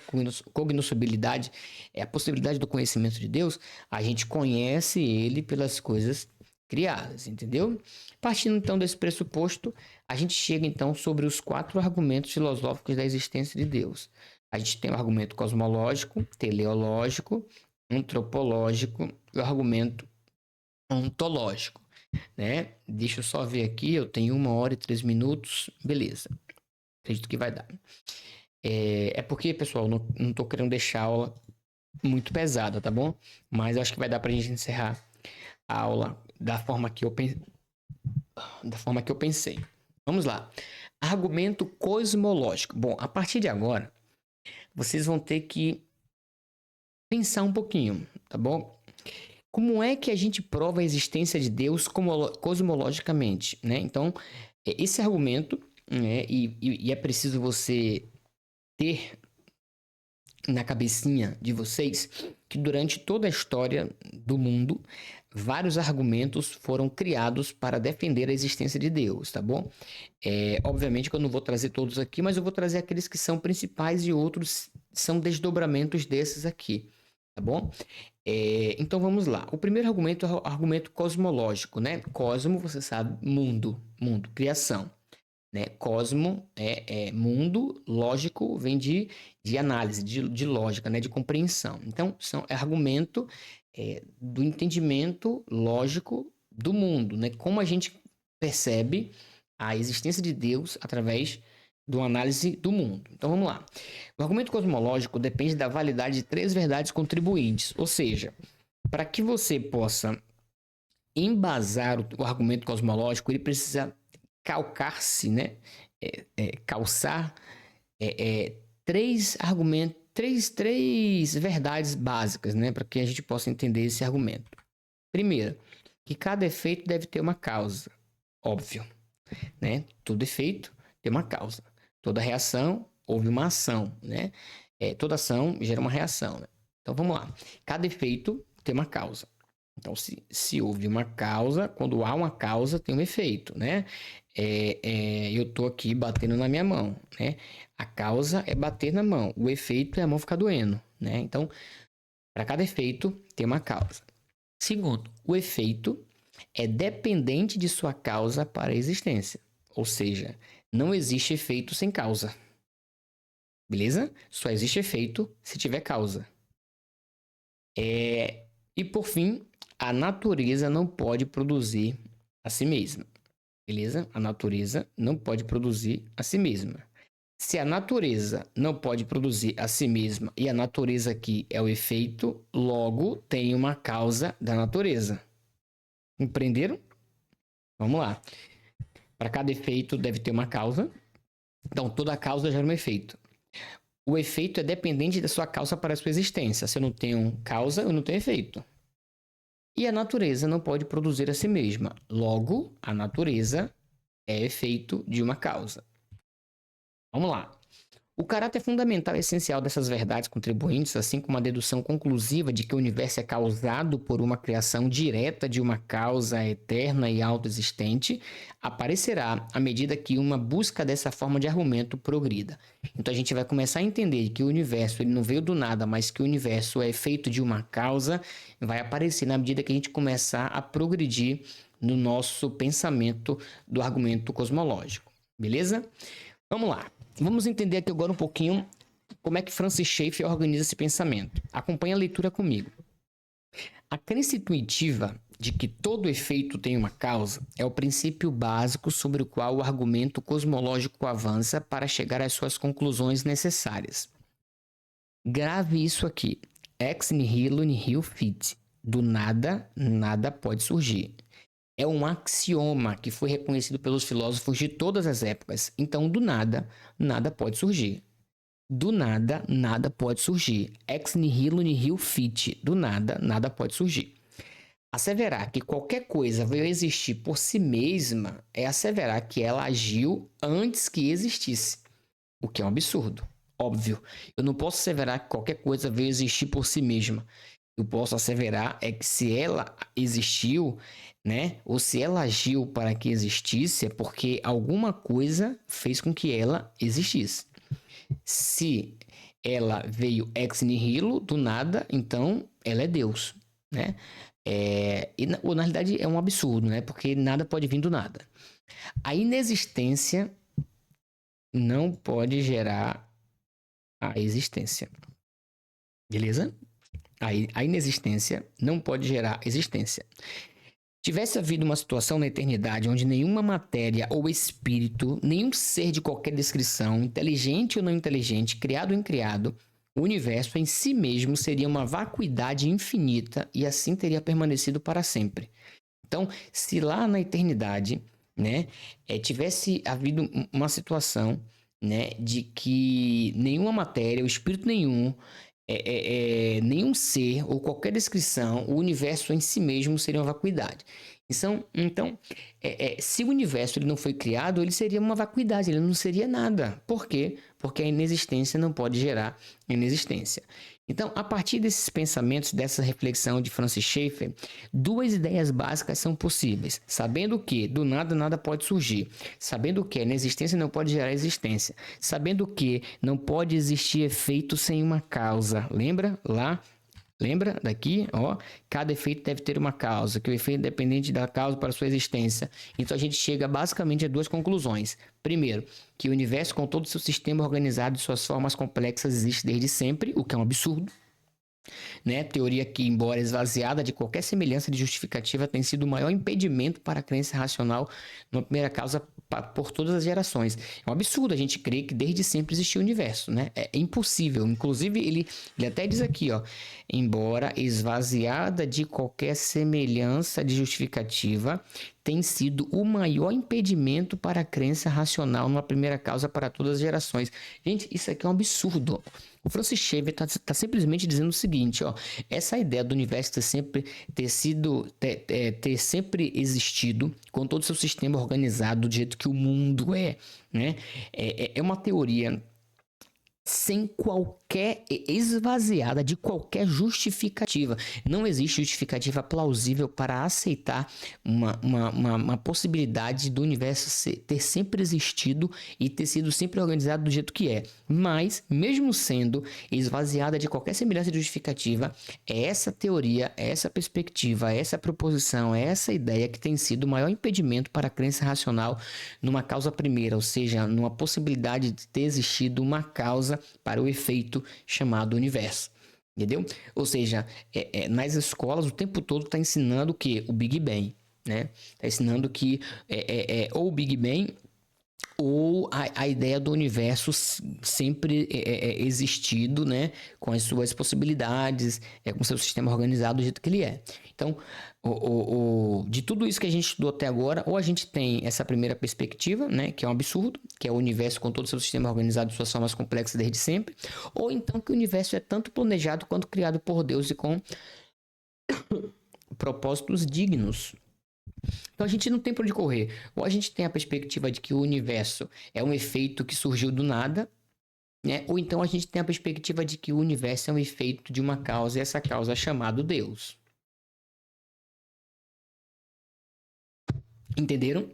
Cognoscibilidade, a possibilidade do conhecimento de Deus. A gente conhece ele pelas coisas criadas, entendeu? Partindo então desse pressuposto, a gente chega então sobre os 4 argumentos filosóficos da existência de Deus. A gente tem o argumento cosmológico, teleológico, antropológico e o argumento ontológico, né? Deixa eu só ver aqui, eu tenho 1 hora e 3 minutos, beleza. Acredito que vai dar. Porque, pessoal, não tô querendo deixar a aula muito pesada, tá bom? Mas eu acho que vai dar pra gente encerrar a aula da forma que eu pensei. Vamos lá. Argumento cosmológico. Bom, a partir de agora, vocês vão ter que pensar um pouquinho, tá bom? Como é que a gente prova a existência de Deus cosmologicamente, né? Então, esse argumento, né, e é preciso você ter na cabecinha de vocês que durante toda a história do mundo, vários argumentos foram criados para defender a existência de Deus, tá bom? Obviamente que eu não vou trazer todos aqui, mas eu vou trazer aqueles que são principais e outros são desdobramentos desses aqui, tá bom? Então vamos lá. O primeiro argumento é o argumento cosmológico, né? Cosmo, você sabe, mundo, criação. Né? Cosmo é mundo, lógico vem de análise, de lógica, né? De compreensão. Então, é argumento do entendimento lógico do mundo, né? Como a gente percebe a existência de Deus através de uma análise do mundo. Então, vamos lá. O argumento cosmológico depende da validade de 3 verdades contribuintes, ou seja, para que você possa embasar o argumento cosmológico, ele precisa calcar-se, né? Calçar 3 argumentos, três verdades básicas, né? Para que a gente possa entender esse argumento. Primeiro, que cada efeito deve ter uma causa, óbvio, né? Todo efeito tem uma causa. Toda reação houve uma ação, né? Toda ação gera uma reação, né? Então vamos lá. Cada efeito tem uma causa. Então, se houve uma causa, quando há uma causa, tem um efeito, né? Eu tô aqui batendo na minha mão, né? A causa é bater na mão, o efeito é a mão ficar doendo, né? Então, para cada efeito, tem uma causa. Segundo, o efeito é dependente de sua causa para a existência. Ou seja, não existe efeito sem causa. Beleza? Só existe efeito se tiver causa. E por fim, a natureza não pode produzir a si mesma. Beleza? A natureza não pode produzir a si mesma. Se a natureza não pode produzir a si mesma e a natureza aqui é o efeito, logo tem uma causa da natureza. Compreenderam? Vamos lá. Para cada efeito deve ter uma causa. Então, toda causa gera um efeito. O efeito é dependente da sua causa para a sua existência. Se eu não tenho causa, eu não tenho efeito. E a natureza não pode produzir a si mesma. Logo, a natureza é efeito de uma causa. Vamos lá. O caráter fundamental e essencial dessas verdades contribuintes, assim como a dedução conclusiva de que o universo é causado por uma criação direta de uma causa eterna e autoexistente, aparecerá à medida que uma busca dessa forma de argumento progrida. Então a gente vai começar a entender que o universo ele não veio do nada, mas que o universo é feito de uma causa, vai aparecer na medida que a gente começar a progredir no nosso pensamento do argumento cosmológico. Beleza? Vamos lá. Vamos entender aqui agora um pouquinho como é que Francis Schaeffer organiza esse pensamento. Acompanhe a leitura comigo. A crença intuitiva de que todo efeito tem uma causa é o princípio básico sobre o qual o argumento cosmológico avança para chegar às suas conclusões necessárias. Grave isso aqui. Ex nihilo nihil fit. Do nada, nada pode surgir. É um axioma que foi reconhecido pelos filósofos de todas as épocas. Então, do nada, nada pode surgir. Do nada, nada pode surgir. Ex nihilo nihil fit. Do nada, nada pode surgir. Asseverar que qualquer coisa veio existir por si mesma é asseverar que ela agiu antes que existisse. O que é um absurdo. Óbvio. Eu não posso asseverar que qualquer coisa veio existir por si mesma. Eu posso asseverar é que se ela existiu, né? Ou se ela agiu para que existisse, é porque alguma coisa fez com que ela existisse. Se ela veio ex nihilo, do nada, então ela é Deus, né? Na realidade é um absurdo, né? Porque nada pode vir do nada. A inexistência não pode gerar a existência. Beleza? A inexistência não pode gerar existência. Tivesse havido uma situação na eternidade onde nenhuma matéria ou espírito, nenhum ser de qualquer descrição, inteligente ou não inteligente, criado ou incriado, o universo em si mesmo seria uma vacuidade infinita e assim teria permanecido para sempre. Então, se lá na eternidade né, tivesse havido uma situação, né, de que nenhuma matéria, o espírito nenhum, nenhum ser ou qualquer descrição, o universo em si mesmo seria uma vacuidade. Então, se o universo ele não foi criado, ele seria uma vacuidade, ele não seria nada. Por quê? Porque a inexistência não pode gerar inexistência. Então, a partir desses pensamentos, dessa reflexão de Francis Schaeffer, duas ideias básicas são possíveis. Sabendo que do nada nada pode surgir. Sabendo que a inexistência não pode gerar existência. Sabendo que não pode existir efeito sem uma causa. Lembra lá? Lembra daqui? Ó, cada efeito deve ter uma causa, que o efeito é dependente da causa para sua existência. Então a gente chega basicamente a duas conclusões. Primeiro, que o universo com todo o seu sistema organizado e suas formas complexas existe desde sempre, o que é um absurdo. Né? Teoria que, embora esvaziada de qualquer semelhança de justificativa, tem sido o maior impedimento para a crença racional numa primeira causa por todas as gerações. É um absurdo a gente crer que desde sempre existiu o universo, né? É impossível. Inclusive, ele até diz aqui, ó, embora esvaziada de qualquer semelhança de justificativa, tem sido o maior impedimento para a crença racional numa primeira causa para todas as gerações. Gente, isso aqui é um absurdo. O Francis Schaeffer está simplesmente dizendo o seguinte, ó, essa ideia do universo ter sempre existido com todo o seu sistema organizado do jeito que o mundo é, né? É uma teoria sem qualquer esvaziada de qualquer justificativa. Não existe justificativa plausível para aceitar uma possibilidade do universo ter sempre existido e ter sido sempre organizado do jeito que é. Mas, mesmo sendo esvaziada de qualquer semelhança de justificativa, é essa teoria, é essa perspectiva, é essa proposição, é essa ideia que tem sido o maior impedimento para a crença racional numa causa primeira, ou seja, numa possibilidade de ter existido uma causa para o efeito chamado universo. Entendeu? Ou seja, nas escolas o tempo todo está ensinando o quê? O Big Bang. Né? Está ensinando que ou o Big Bang ou a ideia do universo sempre existido, né, com as suas possibilidades, com seu sistema organizado do jeito que ele é. Então, de tudo isso que a gente estudou até agora, ou a gente tem essa primeira perspectiva, né, que é um absurdo, que é o universo com todo o seu sistema organizado de suas formas complexas desde sempre, ou então que o universo é tanto planejado quanto criado por Deus e com propósitos dignos. Então a gente não tem para onde correr. Ou a gente tem a perspectiva de que o universo é um efeito que surgiu do nada, né? Ou então a gente tem a perspectiva de que o universo é um efeito de uma causa e essa causa é chamada Deus. Entenderam?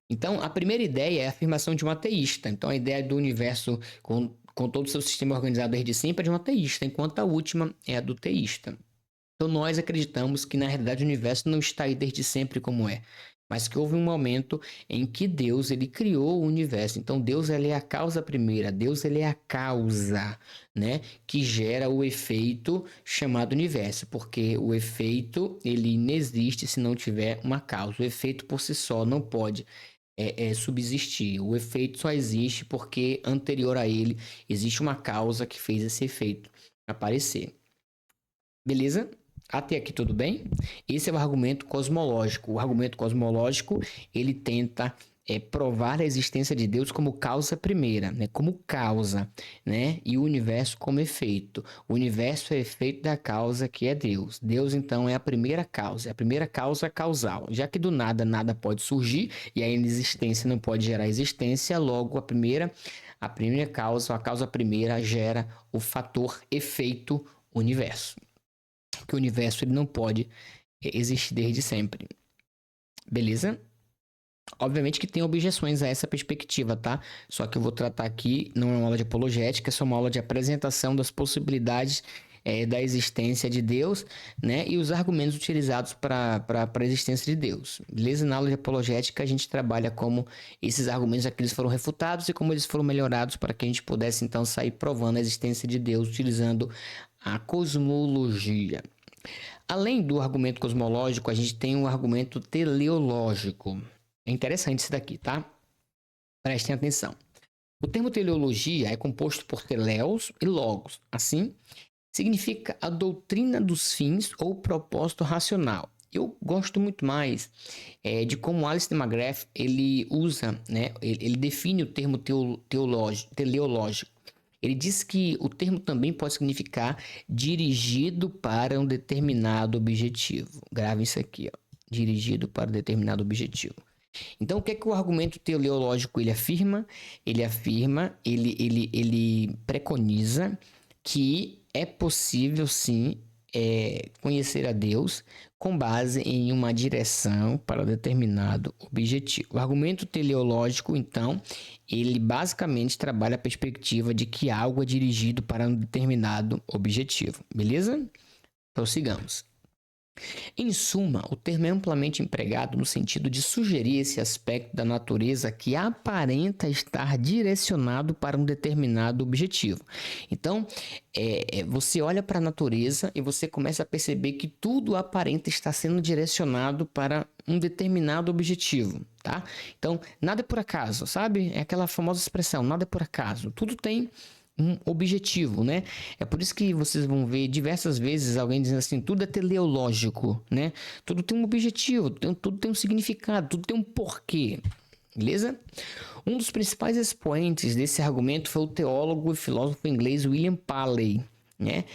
Então a primeira ideia é a afirmação de um ateísta. Então a ideia do universo com todo o seu sistema organizado desde sempre é de um ateísta, enquanto a última é a do teísta. Então nós acreditamos que na realidade o universo não está aí desde sempre como é, mas que houve um momento em que Deus ele criou o universo. Então Deus ele é a causa primeira, Deus ele é a causa, né, que gera o efeito chamado universo, porque o efeito ele inexiste se não tiver uma causa. O efeito por si só não pode subsistir. O efeito só existe porque anterior a ele existe uma causa que fez esse efeito aparecer. Beleza? Até aqui tudo bem? Esse é o argumento cosmológico. O argumento cosmológico, ele tenta provar a existência de Deus como causa primeira, né? Como causa, né? E o universo como efeito. O universo é efeito da causa que é Deus. Deus, então, é a primeira causa, é a primeira causa causal. Já que do nada, nada pode surgir, e a inexistência não pode gerar existência, logo a primeira causa, a causa primeira gera o fator efeito universo. Que o universo ele não pode existir desde sempre. Beleza? Obviamente que tem objeções a essa perspectiva, tá? Só que eu vou tratar aqui, não é uma aula de apologética, é só uma aula de apresentação das possibilidades da existência de Deus, né? E os argumentos utilizados para a existência de Deus. Beleza? Na aula de apologética a gente trabalha como esses argumentos aqui eles foram refutados e como eles foram melhorados para que a gente pudesse então sair provando a existência de Deus utilizando a cosmologia. Além do argumento cosmológico, a gente tem um argumento teleológico. É interessante isso daqui, tá? Prestem atenção. O termo teleologia é composto por teleos e logos. Assim, significa a doutrina dos fins ou propósito racional. eu gosto muito mais de como Alistair McGrath ele usa, né, ele define o termo teleológico. Ele diz que o termo também pode significar dirigido para um determinado objetivo. Grave isso aqui, ó, dirigido para um determinado objetivo. Então, o que é que o argumento teleológico ele afirma? Ele preconiza que é possível, sim, conhecer a Deus com base em uma direção para determinado objetivo. O argumento teleológico, então, ele basicamente trabalha a perspectiva de que algo é dirigido para um determinado objetivo. Beleza? Prossigamos. Em suma, o termo é amplamente empregado no sentido de sugerir esse aspecto da natureza que aparenta estar direcionado para um determinado objetivo. Então, você olha para a natureza e você começa a perceber que tudo aparenta estar sendo direcionado para um determinado objetivo, tá? Então, nada é por acaso, sabe? É aquela famosa expressão, nada é por acaso. Tudo tem um objetivo, né? É por isso que vocês vão ver diversas vezes alguém dizendo assim, tudo é teleológico, né? Tudo tem um objetivo, tudo tem um significado, tudo tem um porquê, beleza? Um dos principais expoentes desse argumento foi o teólogo e filósofo inglês William Paley, né?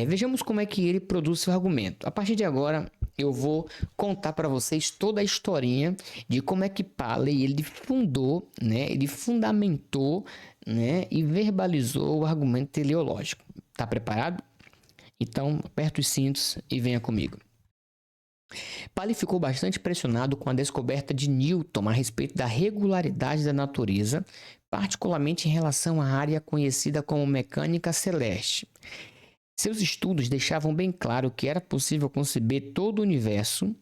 Vejamos como é que ele produz seu argumento. A partir de agora, eu vou contar para vocês toda a historinha de como é que Paley ele fundou, né? Ele fundamentou, né? E verbalizou o argumento teleológico. Tá preparado? Então, aperta os cintos e venha comigo. Paley ficou bastante impressionado com a descoberta de Newton a respeito da regularidade da natureza, particularmente em relação à área conhecida como mecânica celeste. Seus estudos deixavam bem claro que era possível conceber todo o universo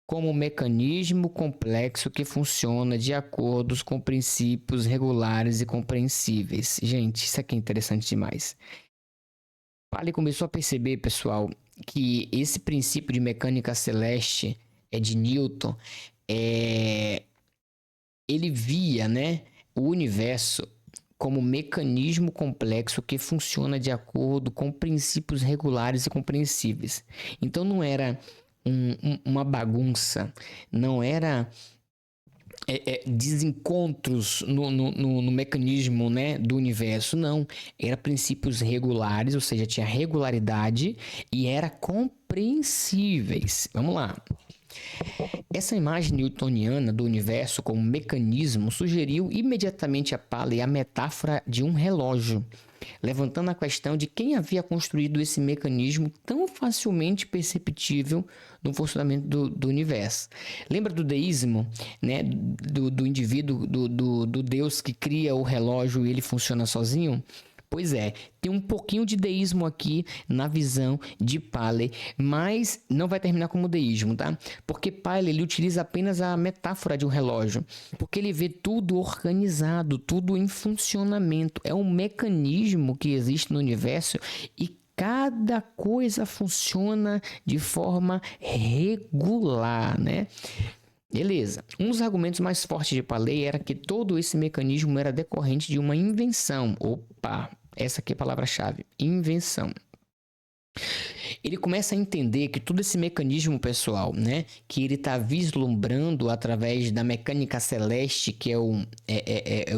como um mecanismo complexo que funciona de acordo com princípios regulares e compreensíveis. Gente, isso aqui é interessante demais. Paley começou a perceber, pessoal, que esse princípio de mecânica celeste de Newton, ele via, né, o universo como um mecanismo complexo que funciona de acordo com princípios regulares e compreensíveis. Então não era uma bagunça, não era desencontros no mecanismo, né, do universo, não. Era princípios regulares, ou seja, tinha regularidade e era compreensíveis. Vamos lá. Essa imagem newtoniana do universo como mecanismo sugeriu imediatamente a Paley a metáfora de um relógio, levantando a questão de quem havia construído esse mecanismo tão facilmente perceptível no funcionamento do universo. Lembra do deísmo, né? Do indivíduo, do Deus que cria o relógio e ele funciona sozinho? Pois é, tem um pouquinho de deísmo aqui na visão de Paley, mas não vai terminar como deísmo, tá? Porque Paley ele utiliza apenas a metáfora de um relógio, porque ele vê tudo organizado, tudo em funcionamento. É um mecanismo que existe no universo e cada coisa funciona de forma regular, né? Beleza. Um dos argumentos mais fortes de Paley era que todo esse mecanismo era decorrente de uma invenção. Opa, essa aqui é a palavra-chave, invenção. Ele começa a entender que todo esse mecanismo, pessoal, né, que ele está vislumbrando através da mecânica celeste, que é o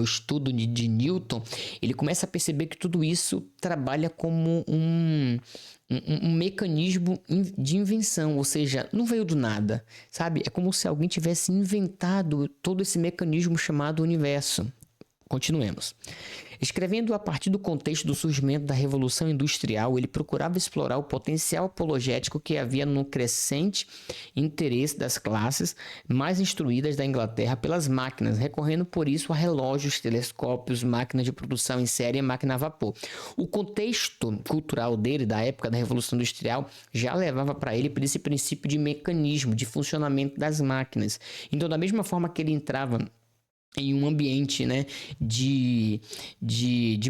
estudo de Newton, ele começa a perceber que tudo isso trabalha como um mecanismo de invenção, ou seja, não veio do nada, sabe? É como se alguém tivesse inventado todo esse mecanismo chamado universo. Continuemos. Escrevendo a partir do contexto do surgimento da Revolução Industrial, ele procurava explorar o potencial apologético que havia no crescente interesse das classes mais instruídas da Inglaterra pelas máquinas, recorrendo por isso a relógios, telescópios, máquinas de produção em série e máquina a vapor. O contexto cultural dele, da época da Revolução Industrial, já levava para ele por esse princípio de mecanismo, de funcionamento das máquinas. Então, da mesma forma que ele entrava em um ambiente, né, de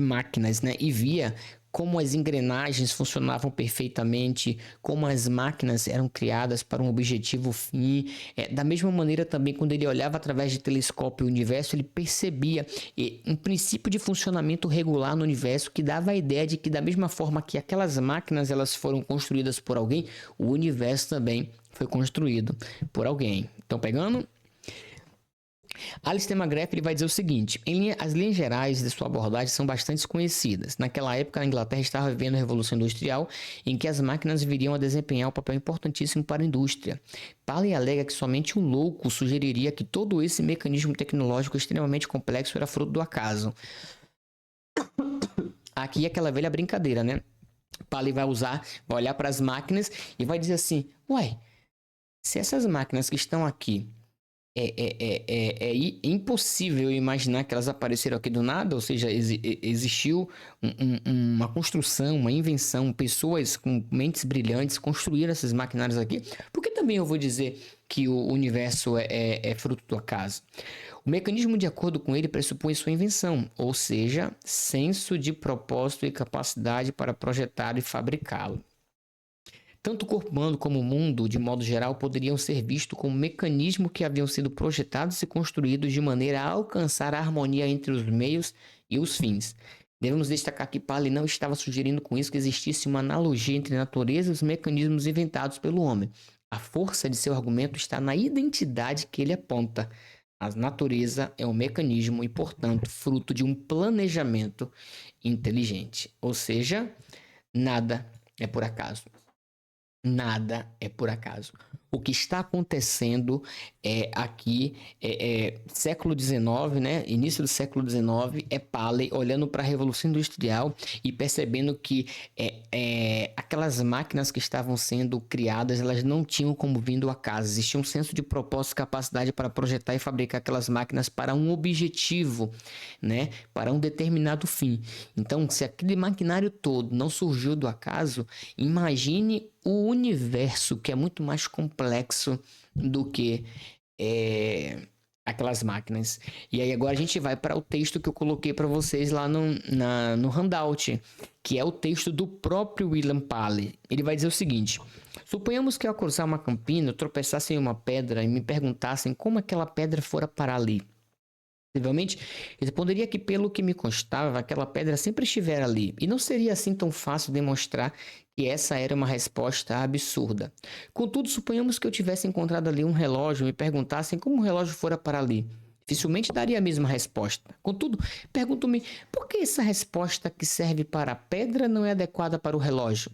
máquinas, né, e via como as engrenagens funcionavam perfeitamente, como as máquinas eram criadas para um objetivo fim. Da mesma maneira também, quando ele olhava através de telescópio o universo, ele percebia um princípio de funcionamento regular no universo que dava a ideia de que, da mesma forma que aquelas máquinas elas foram construídas por alguém, o universo também foi construído por alguém. Estão pegando? Alistair McGrath ele vai dizer o seguinte: as linhas gerais de sua abordagem são bastante conhecidas. Naquela época, a Inglaterra estava vivendo a Revolução Industrial, em que as máquinas viriam a desempenhar um papel importantíssimo para a indústria. Paley alega que somente um louco sugeriria que todo esse mecanismo tecnológico extremamente complexo era fruto do acaso. Aqui é aquela velha brincadeira, né? Paley vai olhar para as máquinas e vai dizer assim: uai, se essas máquinas que estão aqui é impossível imaginar que elas apareceram aqui do nada, ou seja, existiu uma construção, uma invenção, pessoas com mentes brilhantes construíram esses maquinários aqui. Por que também eu vou dizer que o universo é fruto do acaso? O mecanismo, de acordo com ele, pressupõe sua invenção, ou seja, senso de propósito e capacidade para projetar e fabricá-lo. Tanto o corpo humano como o mundo, de modo geral, poderiam ser vistos como mecanismos que haviam sido projetados e construídos de maneira a alcançar a harmonia entre os meios e os fins. Devemos destacar que Paley não estava sugerindo com isso que existisse uma analogia entre a natureza e os mecanismos inventados pelo homem. A força de seu argumento está na identidade que ele aponta. A natureza é um mecanismo e, portanto, fruto de um planejamento inteligente. Ou seja, nada é por acaso. Nada é por acaso. O que está acontecendo aqui século XIX, né? Início do século XIX, é Paley olhando para a Revolução Industrial e percebendo que aquelas máquinas que estavam sendo criadas, elas não tinham como vir do acaso. Existia um senso de propósito e capacidade para projetar e fabricar aquelas máquinas para um objetivo, né? Para um determinado fim. Então, se aquele maquinário todo não surgiu do acaso, imagine o universo, que é muito mais complexo do que aquelas máquinas. E aí agora a gente vai para o texto que eu coloquei para vocês lá no handout, que é o texto do próprio William Paley. Ele vai dizer o seguinte: suponhamos que ao cruzar uma campina eu tropeçasse em uma pedra e me perguntassem como aquela pedra fora parar ali. Possivelmente, responderia que, pelo que me constava, aquela pedra sempre estivera ali, e não seria assim tão fácil demonstrar que essa era uma resposta absurda. Contudo, suponhamos que eu tivesse encontrado ali um relógio e me perguntassem como o relógio fora para ali. Dificilmente daria a mesma resposta. Contudo, pergunto-me, por que essa resposta que serve para a pedra não é adequada para o relógio?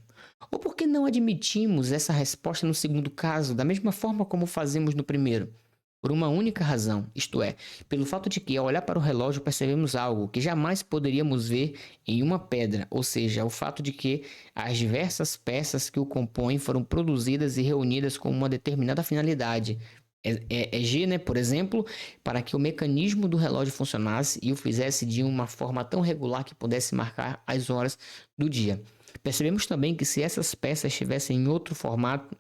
Ou por que não admitimos essa resposta no segundo caso, da mesma forma como fazemos no primeiro? Por uma única razão, isto é, pelo fato de que ao olhar para o relógio percebemos algo que jamais poderíamos ver em uma pedra, ou seja, o fato de que as diversas peças que o compõem foram produzidas e reunidas com uma determinada finalidade. G, né, por exemplo, para que o mecanismo do relógio funcionasse e o fizesse de uma forma tão regular que pudesse marcar as horas do dia. Percebemos também que se essas peças estivessem em outro formato,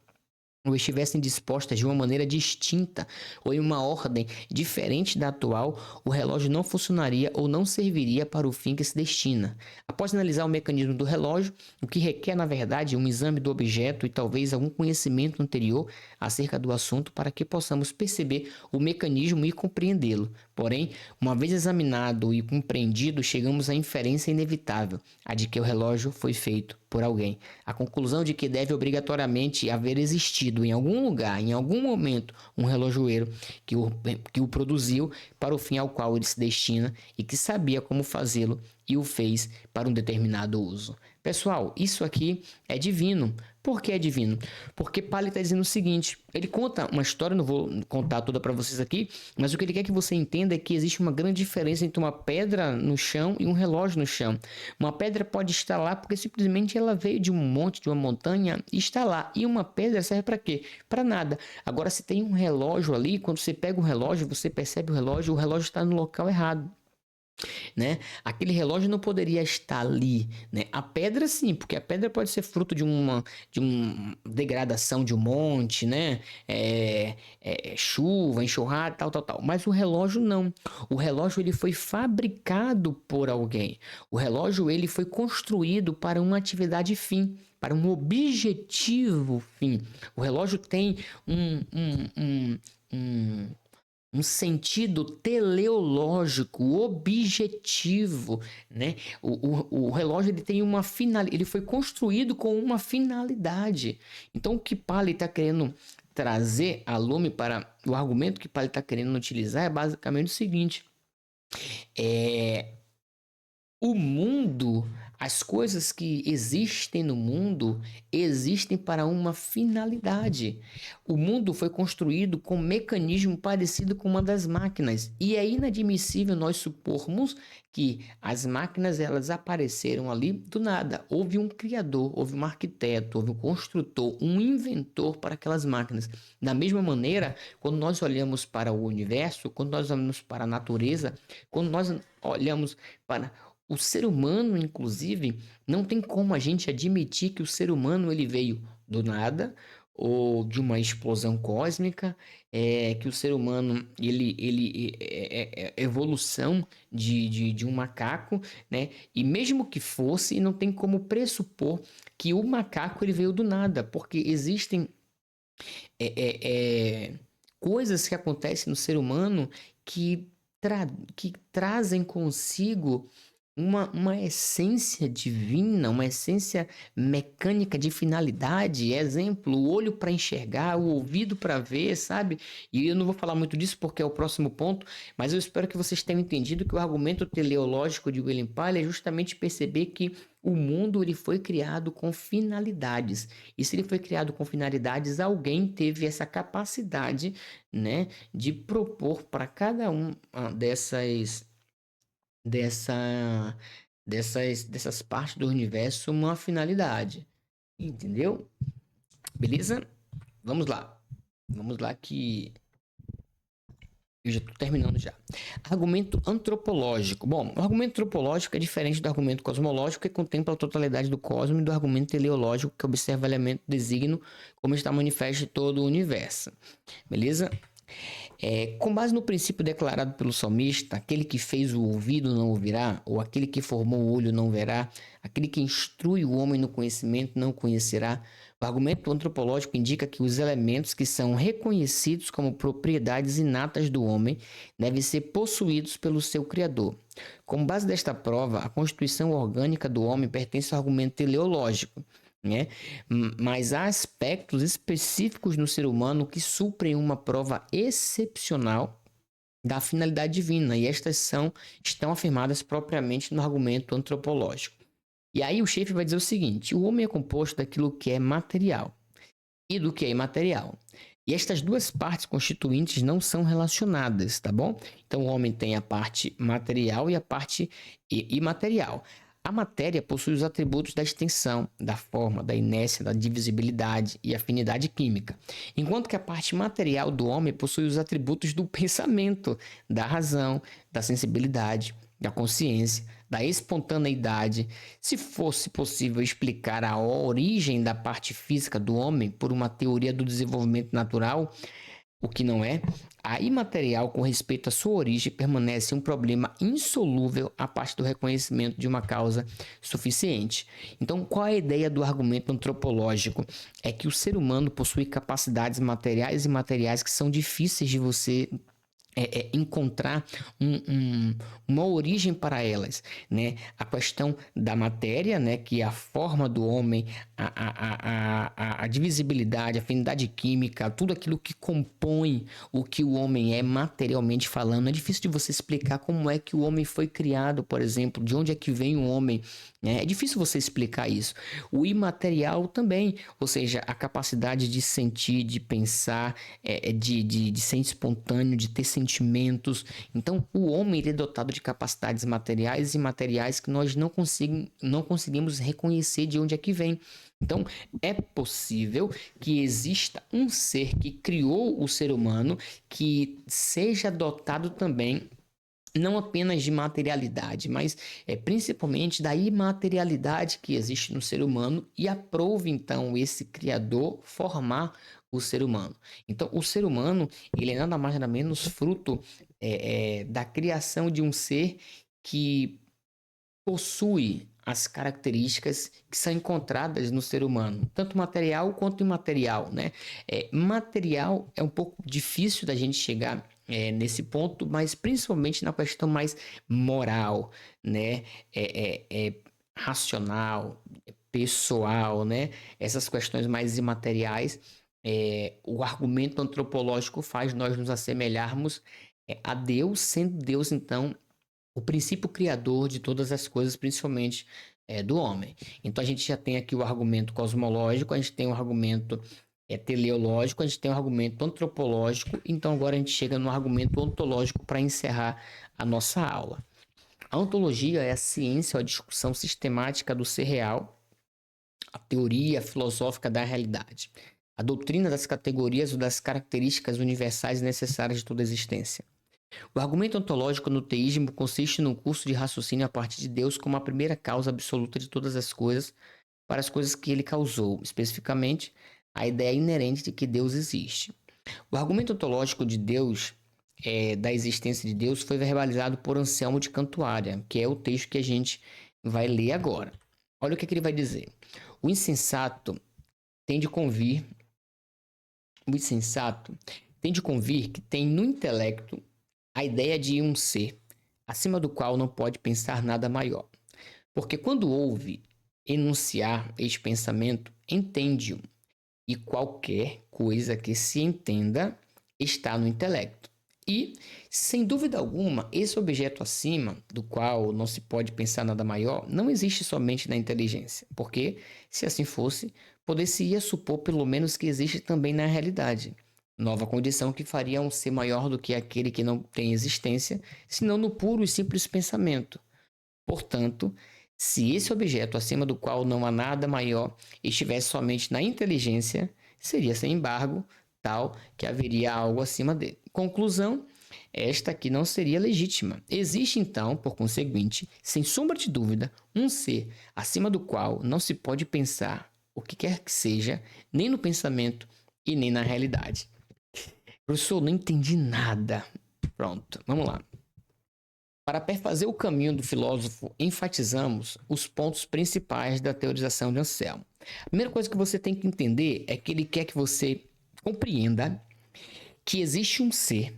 ou estivessem dispostas de uma maneira distinta ou em uma ordem diferente da atual, o relógio não funcionaria ou não serviria para o fim que se destina. Após analisar o mecanismo do relógio, o que requer, na verdade, um exame do objeto e talvez algum conhecimento anterior acerca do assunto para que possamos perceber o mecanismo e compreendê-lo. Porém, uma vez examinado e compreendido, chegamos à inferência inevitável, a de que o relógio foi feito por alguém. A conclusão de que deve obrigatoriamente haver existido em algum lugar, em algum momento, um relojoeiro que o produziu para o fim ao qual ele se destina e que sabia como fazê-lo e o fez para um determinado uso. Pessoal, isso aqui é divino. Por que é divino? Porque Paley está dizendo o seguinte: ele conta uma história, não vou contar toda para vocês aqui, mas o que ele quer que você entenda é que existe uma grande diferença entre uma pedra no chão e um relógio no chão. Uma pedra pode estar lá porque simplesmente ela veio de um monte, de uma montanha e está lá. E uma pedra serve para quê? Para nada. Agora, se tem um relógio ali, quando você pega o relógio, você percebe o relógio está no local errado. né? Aquele relógio não poderia estar ali, né? A pedra sim, porque a pedra pode ser fruto de uma degradação de um monte, né? Chuva, enxurrada, tal, tal, tal. Mas o relógio não. O relógio ele foi fabricado por alguém. O relógio ele foi construído para uma atividade fim, para um objetivo fim. O relógio tem um, um, um, um um sentido teleológico, objetivo, né? O relógio ele tem uma ele foi construído com uma finalidade. Então o que Pali está querendo trazer a lume para o argumento que Pali está querendo utilizar é basicamente o seguinte: é o mundo, as coisas que existem no mundo, existem para uma finalidade. O mundo foi construído com um mecanismo parecido com uma das máquinas, e é inadmissível nós supormos que as máquinas elas apareceram ali do nada. Houve um criador, houve um arquiteto, houve um construtor, um inventor para aquelas máquinas. Da mesma maneira, quando nós olhamos para o universo, quando nós olhamos para a natureza, quando nós olhamos para o ser humano, inclusive, não tem como a gente admitir que o ser humano ele veio do nada ou de uma explosão cósmica, que o ser humano ele é evolução de um macaco, né? E mesmo que fosse, não tem como pressupor que o macaco ele veio do nada, porque existem é, é, é, coisas que acontecem no ser humano que, que trazem consigo uma essência divina, uma essência mecânica de finalidade. Exemplo, o olho para enxergar, o ouvido para ver, sabe? E eu não vou falar muito disso porque é o próximo ponto, mas eu espero que vocês tenham entendido que o argumento teleológico de William Paley é justamente perceber que o mundo ele foi criado com finalidades. E se ele foi criado com finalidades, alguém teve essa capacidade, né, de propor para cada um dessa, dessas partes do universo uma finalidade. Entendeu? Beleza? Vamos lá. Vamos lá que eu já estou terminando já. Argumento antropológico. Bom, o argumento antropológico é diferente do argumento cosmológico, que contempla a totalidade do cosmos, e do argumento teleológico, que observa o elemento designo como está manifesto em todo o universo. Beleza? Com base no princípio declarado pelo salmista, aquele que fez o ouvido não ouvirá, ou aquele que formou o olho não verá, aquele que instrui o homem no conhecimento não conhecerá. O argumento antropológico indica que os elementos que são reconhecidos como propriedades inatas do homem devem ser possuídos pelo seu Criador. Com base desta prova, a constituição orgânica do homem pertence ao argumento teleológico, né? Mas há aspectos específicos no ser humano que suprem uma prova excepcional da finalidade divina, e estas estão afirmadas propriamente no argumento antropológico. E aí o Schaeffer vai dizer o seguinte: o homem é composto daquilo que é material e do que é imaterial. E estas duas partes constituintes não são relacionadas, tá bom? Então o homem tem a parte material e a parte imaterial. A matéria possui os atributos da extensão, da forma, da inércia, da divisibilidade e afinidade química, enquanto que a parte material do homem possui os atributos do pensamento, da razão, da sensibilidade, da consciência, da espontaneidade. Se fosse possível explicar a origem da parte física do homem por uma teoria do desenvolvimento natural, o que não é, a imaterial com respeito à sua origem permanece um problema insolúvel a parte do reconhecimento de uma causa suficiente. Então, qual é a ideia do argumento antropológico? É que o ser humano possui capacidades materiais e imateriais que são difíceis de você encontrar uma origem para elas, né? A questão da matéria, né? Que é a forma do homem, a divisibilidade, a afinidade química, tudo aquilo que compõe o que o homem é materialmente falando. É difícil de você explicar como é que o homem foi criado, por exemplo, de onde é que vem o homem, né? É difícil você explicar isso. O imaterial também, ou seja, a capacidade de sentir, de pensar, de ser espontâneo, de ter sentimentos. Então, o homem é dotado de capacidades materiais e imateriais que nós não conseguimos reconhecer de onde é que vem. Então, é possível que exista um ser que criou o ser humano que seja dotado também não apenas de materialidade, mas principalmente da imaterialidade que existe no ser humano e aprove então esse Criador formar o ser humano. Então, o ser humano ele é nada mais nada menos fruto da criação de um ser que possui as características que são encontradas no ser humano, tanto material quanto imaterial, né? Material é um pouco difícil da gente chegar nesse ponto, mas principalmente na questão mais moral, né? Racional, pessoal, né? Essas questões mais imateriais. O argumento antropológico faz nós nos assemelharmos a Deus, sendo Deus, então, o princípio criador de todas as coisas, principalmente do homem. Então a gente já tem aqui o argumento cosmológico, a gente tem o argumento teleológico, a gente tem o argumento antropológico, então agora a gente chega no argumento ontológico para encerrar a nossa aula. A ontologia é a ciência ou a discussão sistemática do ser real, a teoria filosófica da realidade, a doutrina das categorias ou das características universais necessárias de toda existência. O argumento ontológico no teísmo consiste num curso de raciocínio a partir de Deus como a primeira causa absoluta de todas as coisas para as coisas que ele causou, especificamente a ideia inerente de que Deus existe. O argumento ontológico de Deus, da existência de Deus, foi verbalizado por Anselmo de Cantuária, que é o texto que a gente vai ler agora. Olha o que ele vai dizer. O insensato tem de convir que tem no intelecto a ideia de um ser, acima do qual não pode pensar nada maior. Porque quando ouve enunciar este pensamento, entende-o, e qualquer coisa que se entenda está no intelecto. E, sem dúvida alguma, esse objeto acima, do qual não se pode pensar nada maior, não existe somente na inteligência, porque, se assim fosse, poder-se-ia supor pelo menos que existe também na realidade. Nova condição que faria um ser maior do que aquele que não tem existência, senão no puro e simples pensamento. Portanto, se esse objeto acima do qual não há nada maior estivesse somente na inteligência, seria sem embargo tal que haveria algo acima dele. Conclusão, esta aqui não seria legítima. Existe então, por conseguinte, sem sombra de dúvida, um ser acima do qual não se pode pensar o que quer que seja, nem no pensamento e nem na realidade. Professor, não entendi nada. Pronto, vamos lá. Para perfazer o caminho do filósofo, enfatizamos os pontos principais da teorização de Anselmo. A primeira coisa que você tem que entender é que ele quer que você compreenda que existe um ser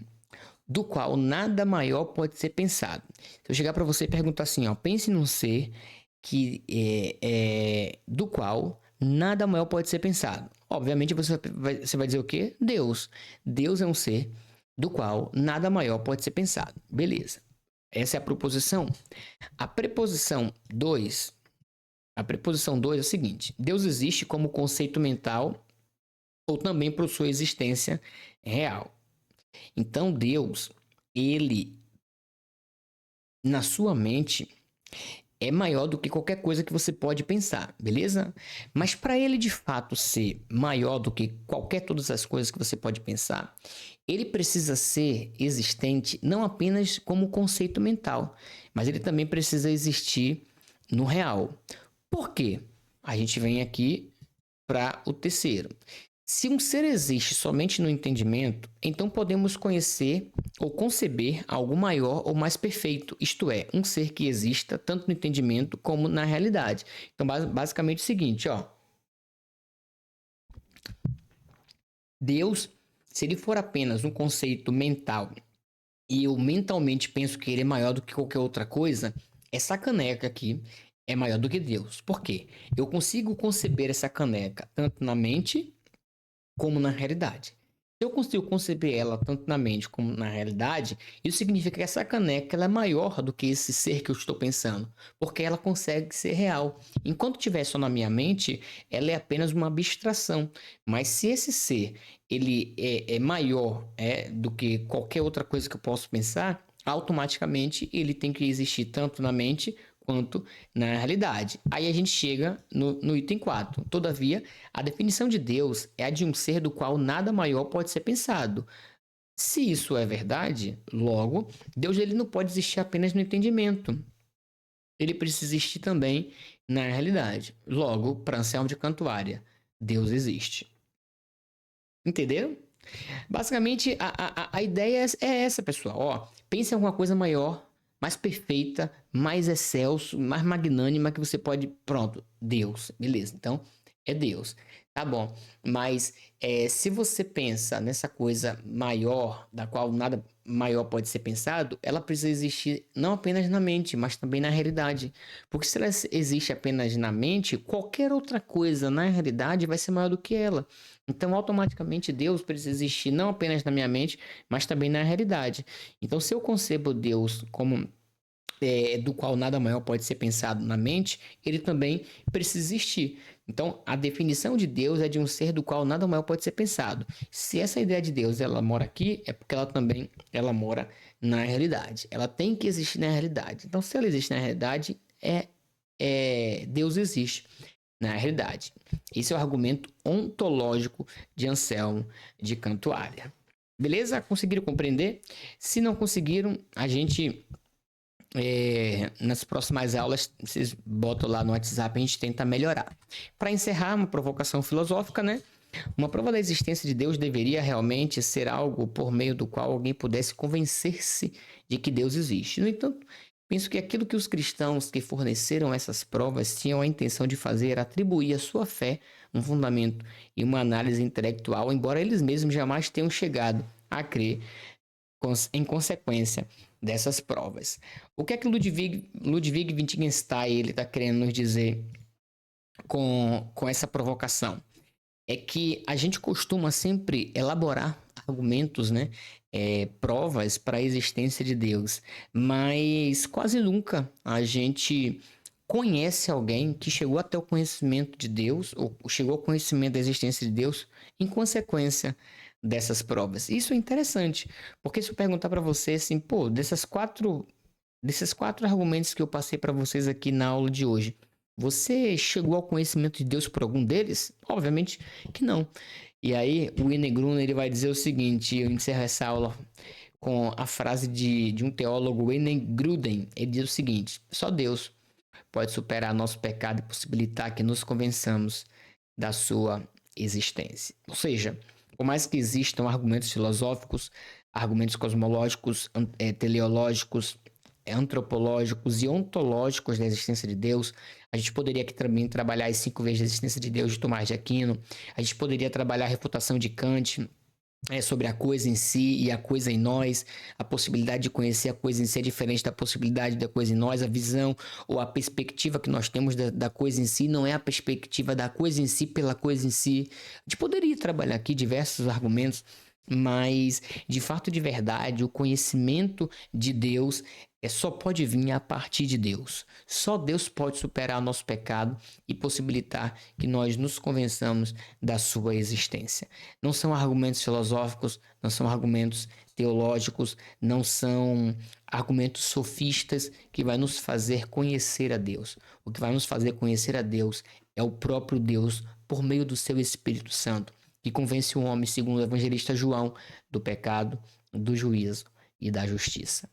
do qual nada maior pode ser pensado. Se eu chegar para você e perguntar assim, ó, pense num ser que do qual nada maior pode ser pensado. Obviamente você vai dizer o quê? Deus. Deus é um ser do qual nada maior pode ser pensado. Beleza. Essa é a proposição. A preposição 2 é a seguinte: Deus existe como conceito mental ou também por sua existência real. Então Deus, ele na sua mente é maior do que qualquer coisa que você pode pensar, beleza? Mas para ele de fato ser maior do que todas as coisas que você pode pensar, ele precisa ser existente não apenas como conceito mental, mas ele também precisa existir no real. Por quê? A gente vem aqui para o terceiro. Se um ser existe somente no entendimento, então podemos conhecer ou conceber algo maior ou mais perfeito, isto é, um ser que exista tanto no entendimento como na realidade. Então, basicamente é o seguinte, ó. Deus, se ele for apenas um conceito mental e eu mentalmente penso que ele é maior do que qualquer outra coisa, essa caneca aqui é maior do que Deus. Por quê? Eu consigo conceber essa caneca tanto na mente como na realidade. Se eu consigo conceber ela tanto na mente como na realidade, isso significa que essa caneca ela é maior do que esse ser que eu estou pensando, porque ela consegue ser real. Enquanto estiver só na minha mente, ela é apenas uma abstração. Mas se esse ser ele é maior do que qualquer outra coisa que eu posso pensar, automaticamente ele tem que existir tanto na mente quanto na realidade. Aí a gente chega no item 4. Todavia, a definição de Deus é a de um ser do qual nada maior pode ser pensado. Se isso é verdade, logo, Deus ele não pode existir apenas no entendimento. Ele precisa existir também na realidade. Logo, para Anselmo de Cantuária, Deus existe. Entenderam? Basicamente, a ideia é essa, pessoal. Ó, pense em alguma coisa maior, mais perfeita, mais excelso, mais magnânima que você pode. Pronto, Deus. Beleza. Então, é Deus. Tá bom. Mas se você pensa nessa coisa maior, da qual nada maior pode ser pensado, ela precisa existir não apenas na mente, mas também na realidade. Porque se ela existe apenas na mente, qualquer outra coisa na realidade vai ser maior do que ela. Então, automaticamente, Deus precisa existir não apenas na minha mente, mas também na realidade. Então, se eu concebo Deus como do qual nada maior pode ser pensado na mente, ele também precisa existir. Então, a definição de Deus é de um ser do qual nada maior pode ser pensado. Se essa ideia de Deus ela mora aqui, é porque ela mora na realidade. Ela tem que existir na realidade. Então, se ela existe na realidade, Deus existe na realidade. Esse é o argumento ontológico de Anselmo de Cantuária. Beleza? Conseguiram compreender? Se não conseguiram, a gente nas próximas aulas vocês botam lá no WhatsApp, a gente tenta melhorar. Para encerrar, uma provocação filosófica, né? Uma prova da existência de Deus deveria realmente ser algo por meio do qual alguém pudesse convencer-se de que Deus existe. No entanto, penso que aquilo que os cristãos que forneceram essas provas tinham a intenção de fazer era atribuir à sua fé um fundamento e uma análise intelectual, embora eles mesmos jamais tenham chegado a crer em consequência dessas provas. O que é que Ludwig Wittgenstein ele está querendo nos dizer com essa provocação? É que a gente costuma sempre elaborar argumentos, né? Provas para a existência de Deus, mas quase nunca a gente conhece alguém que chegou até o conhecimento de Deus, ou chegou ao conhecimento da existência de Deus em consequência dessas provas. Isso é interessante, porque se eu perguntar para você assim, pô, desses quatro argumentos que eu passei para vocês aqui na aula de hoje, você chegou ao conhecimento de Deus por algum deles? Obviamente que não. E aí o Ine Gruner ele vai dizer o seguinte, eu encerro essa aula com a frase de um teólogo, Ine Gruden, ele diz o seguinte, só Deus pode superar nosso pecado e possibilitar que nos convençamos da sua existência. Ou seja, por mais que existam argumentos filosóficos, argumentos cosmológicos, teleológicos, antropológicos e ontológicos da existência de Deus, a gente poderia aqui também trabalhar as 5 vezes a existência de Deus de Tomás de Aquino, a gente poderia trabalhar a refutação de Kant, sobre a coisa em si e a coisa em nós, a possibilidade de conhecer a coisa em si é diferente da possibilidade da coisa em nós, a visão ou a perspectiva que nós temos da coisa em si não é a perspectiva da coisa em si pela coisa em si. A gente poderia trabalhar aqui diversos argumentos, mas de fato de verdade, o conhecimento de Deus só pode vir a partir de Deus. Só Deus pode superar o nosso pecado e possibilitar que nós nos convençamos da sua existência. Não são argumentos filosóficos, não são argumentos teológicos, não são argumentos sofistas que vai nos fazer conhecer a Deus. O que vai nos fazer conhecer a Deus é o próprio Deus por meio do seu Espírito Santo, que convence o homem, segundo o evangelista João, do pecado, do juízo e da justiça.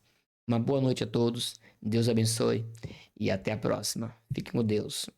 Uma boa noite a todos, Deus abençoe e até a próxima. Fique com Deus.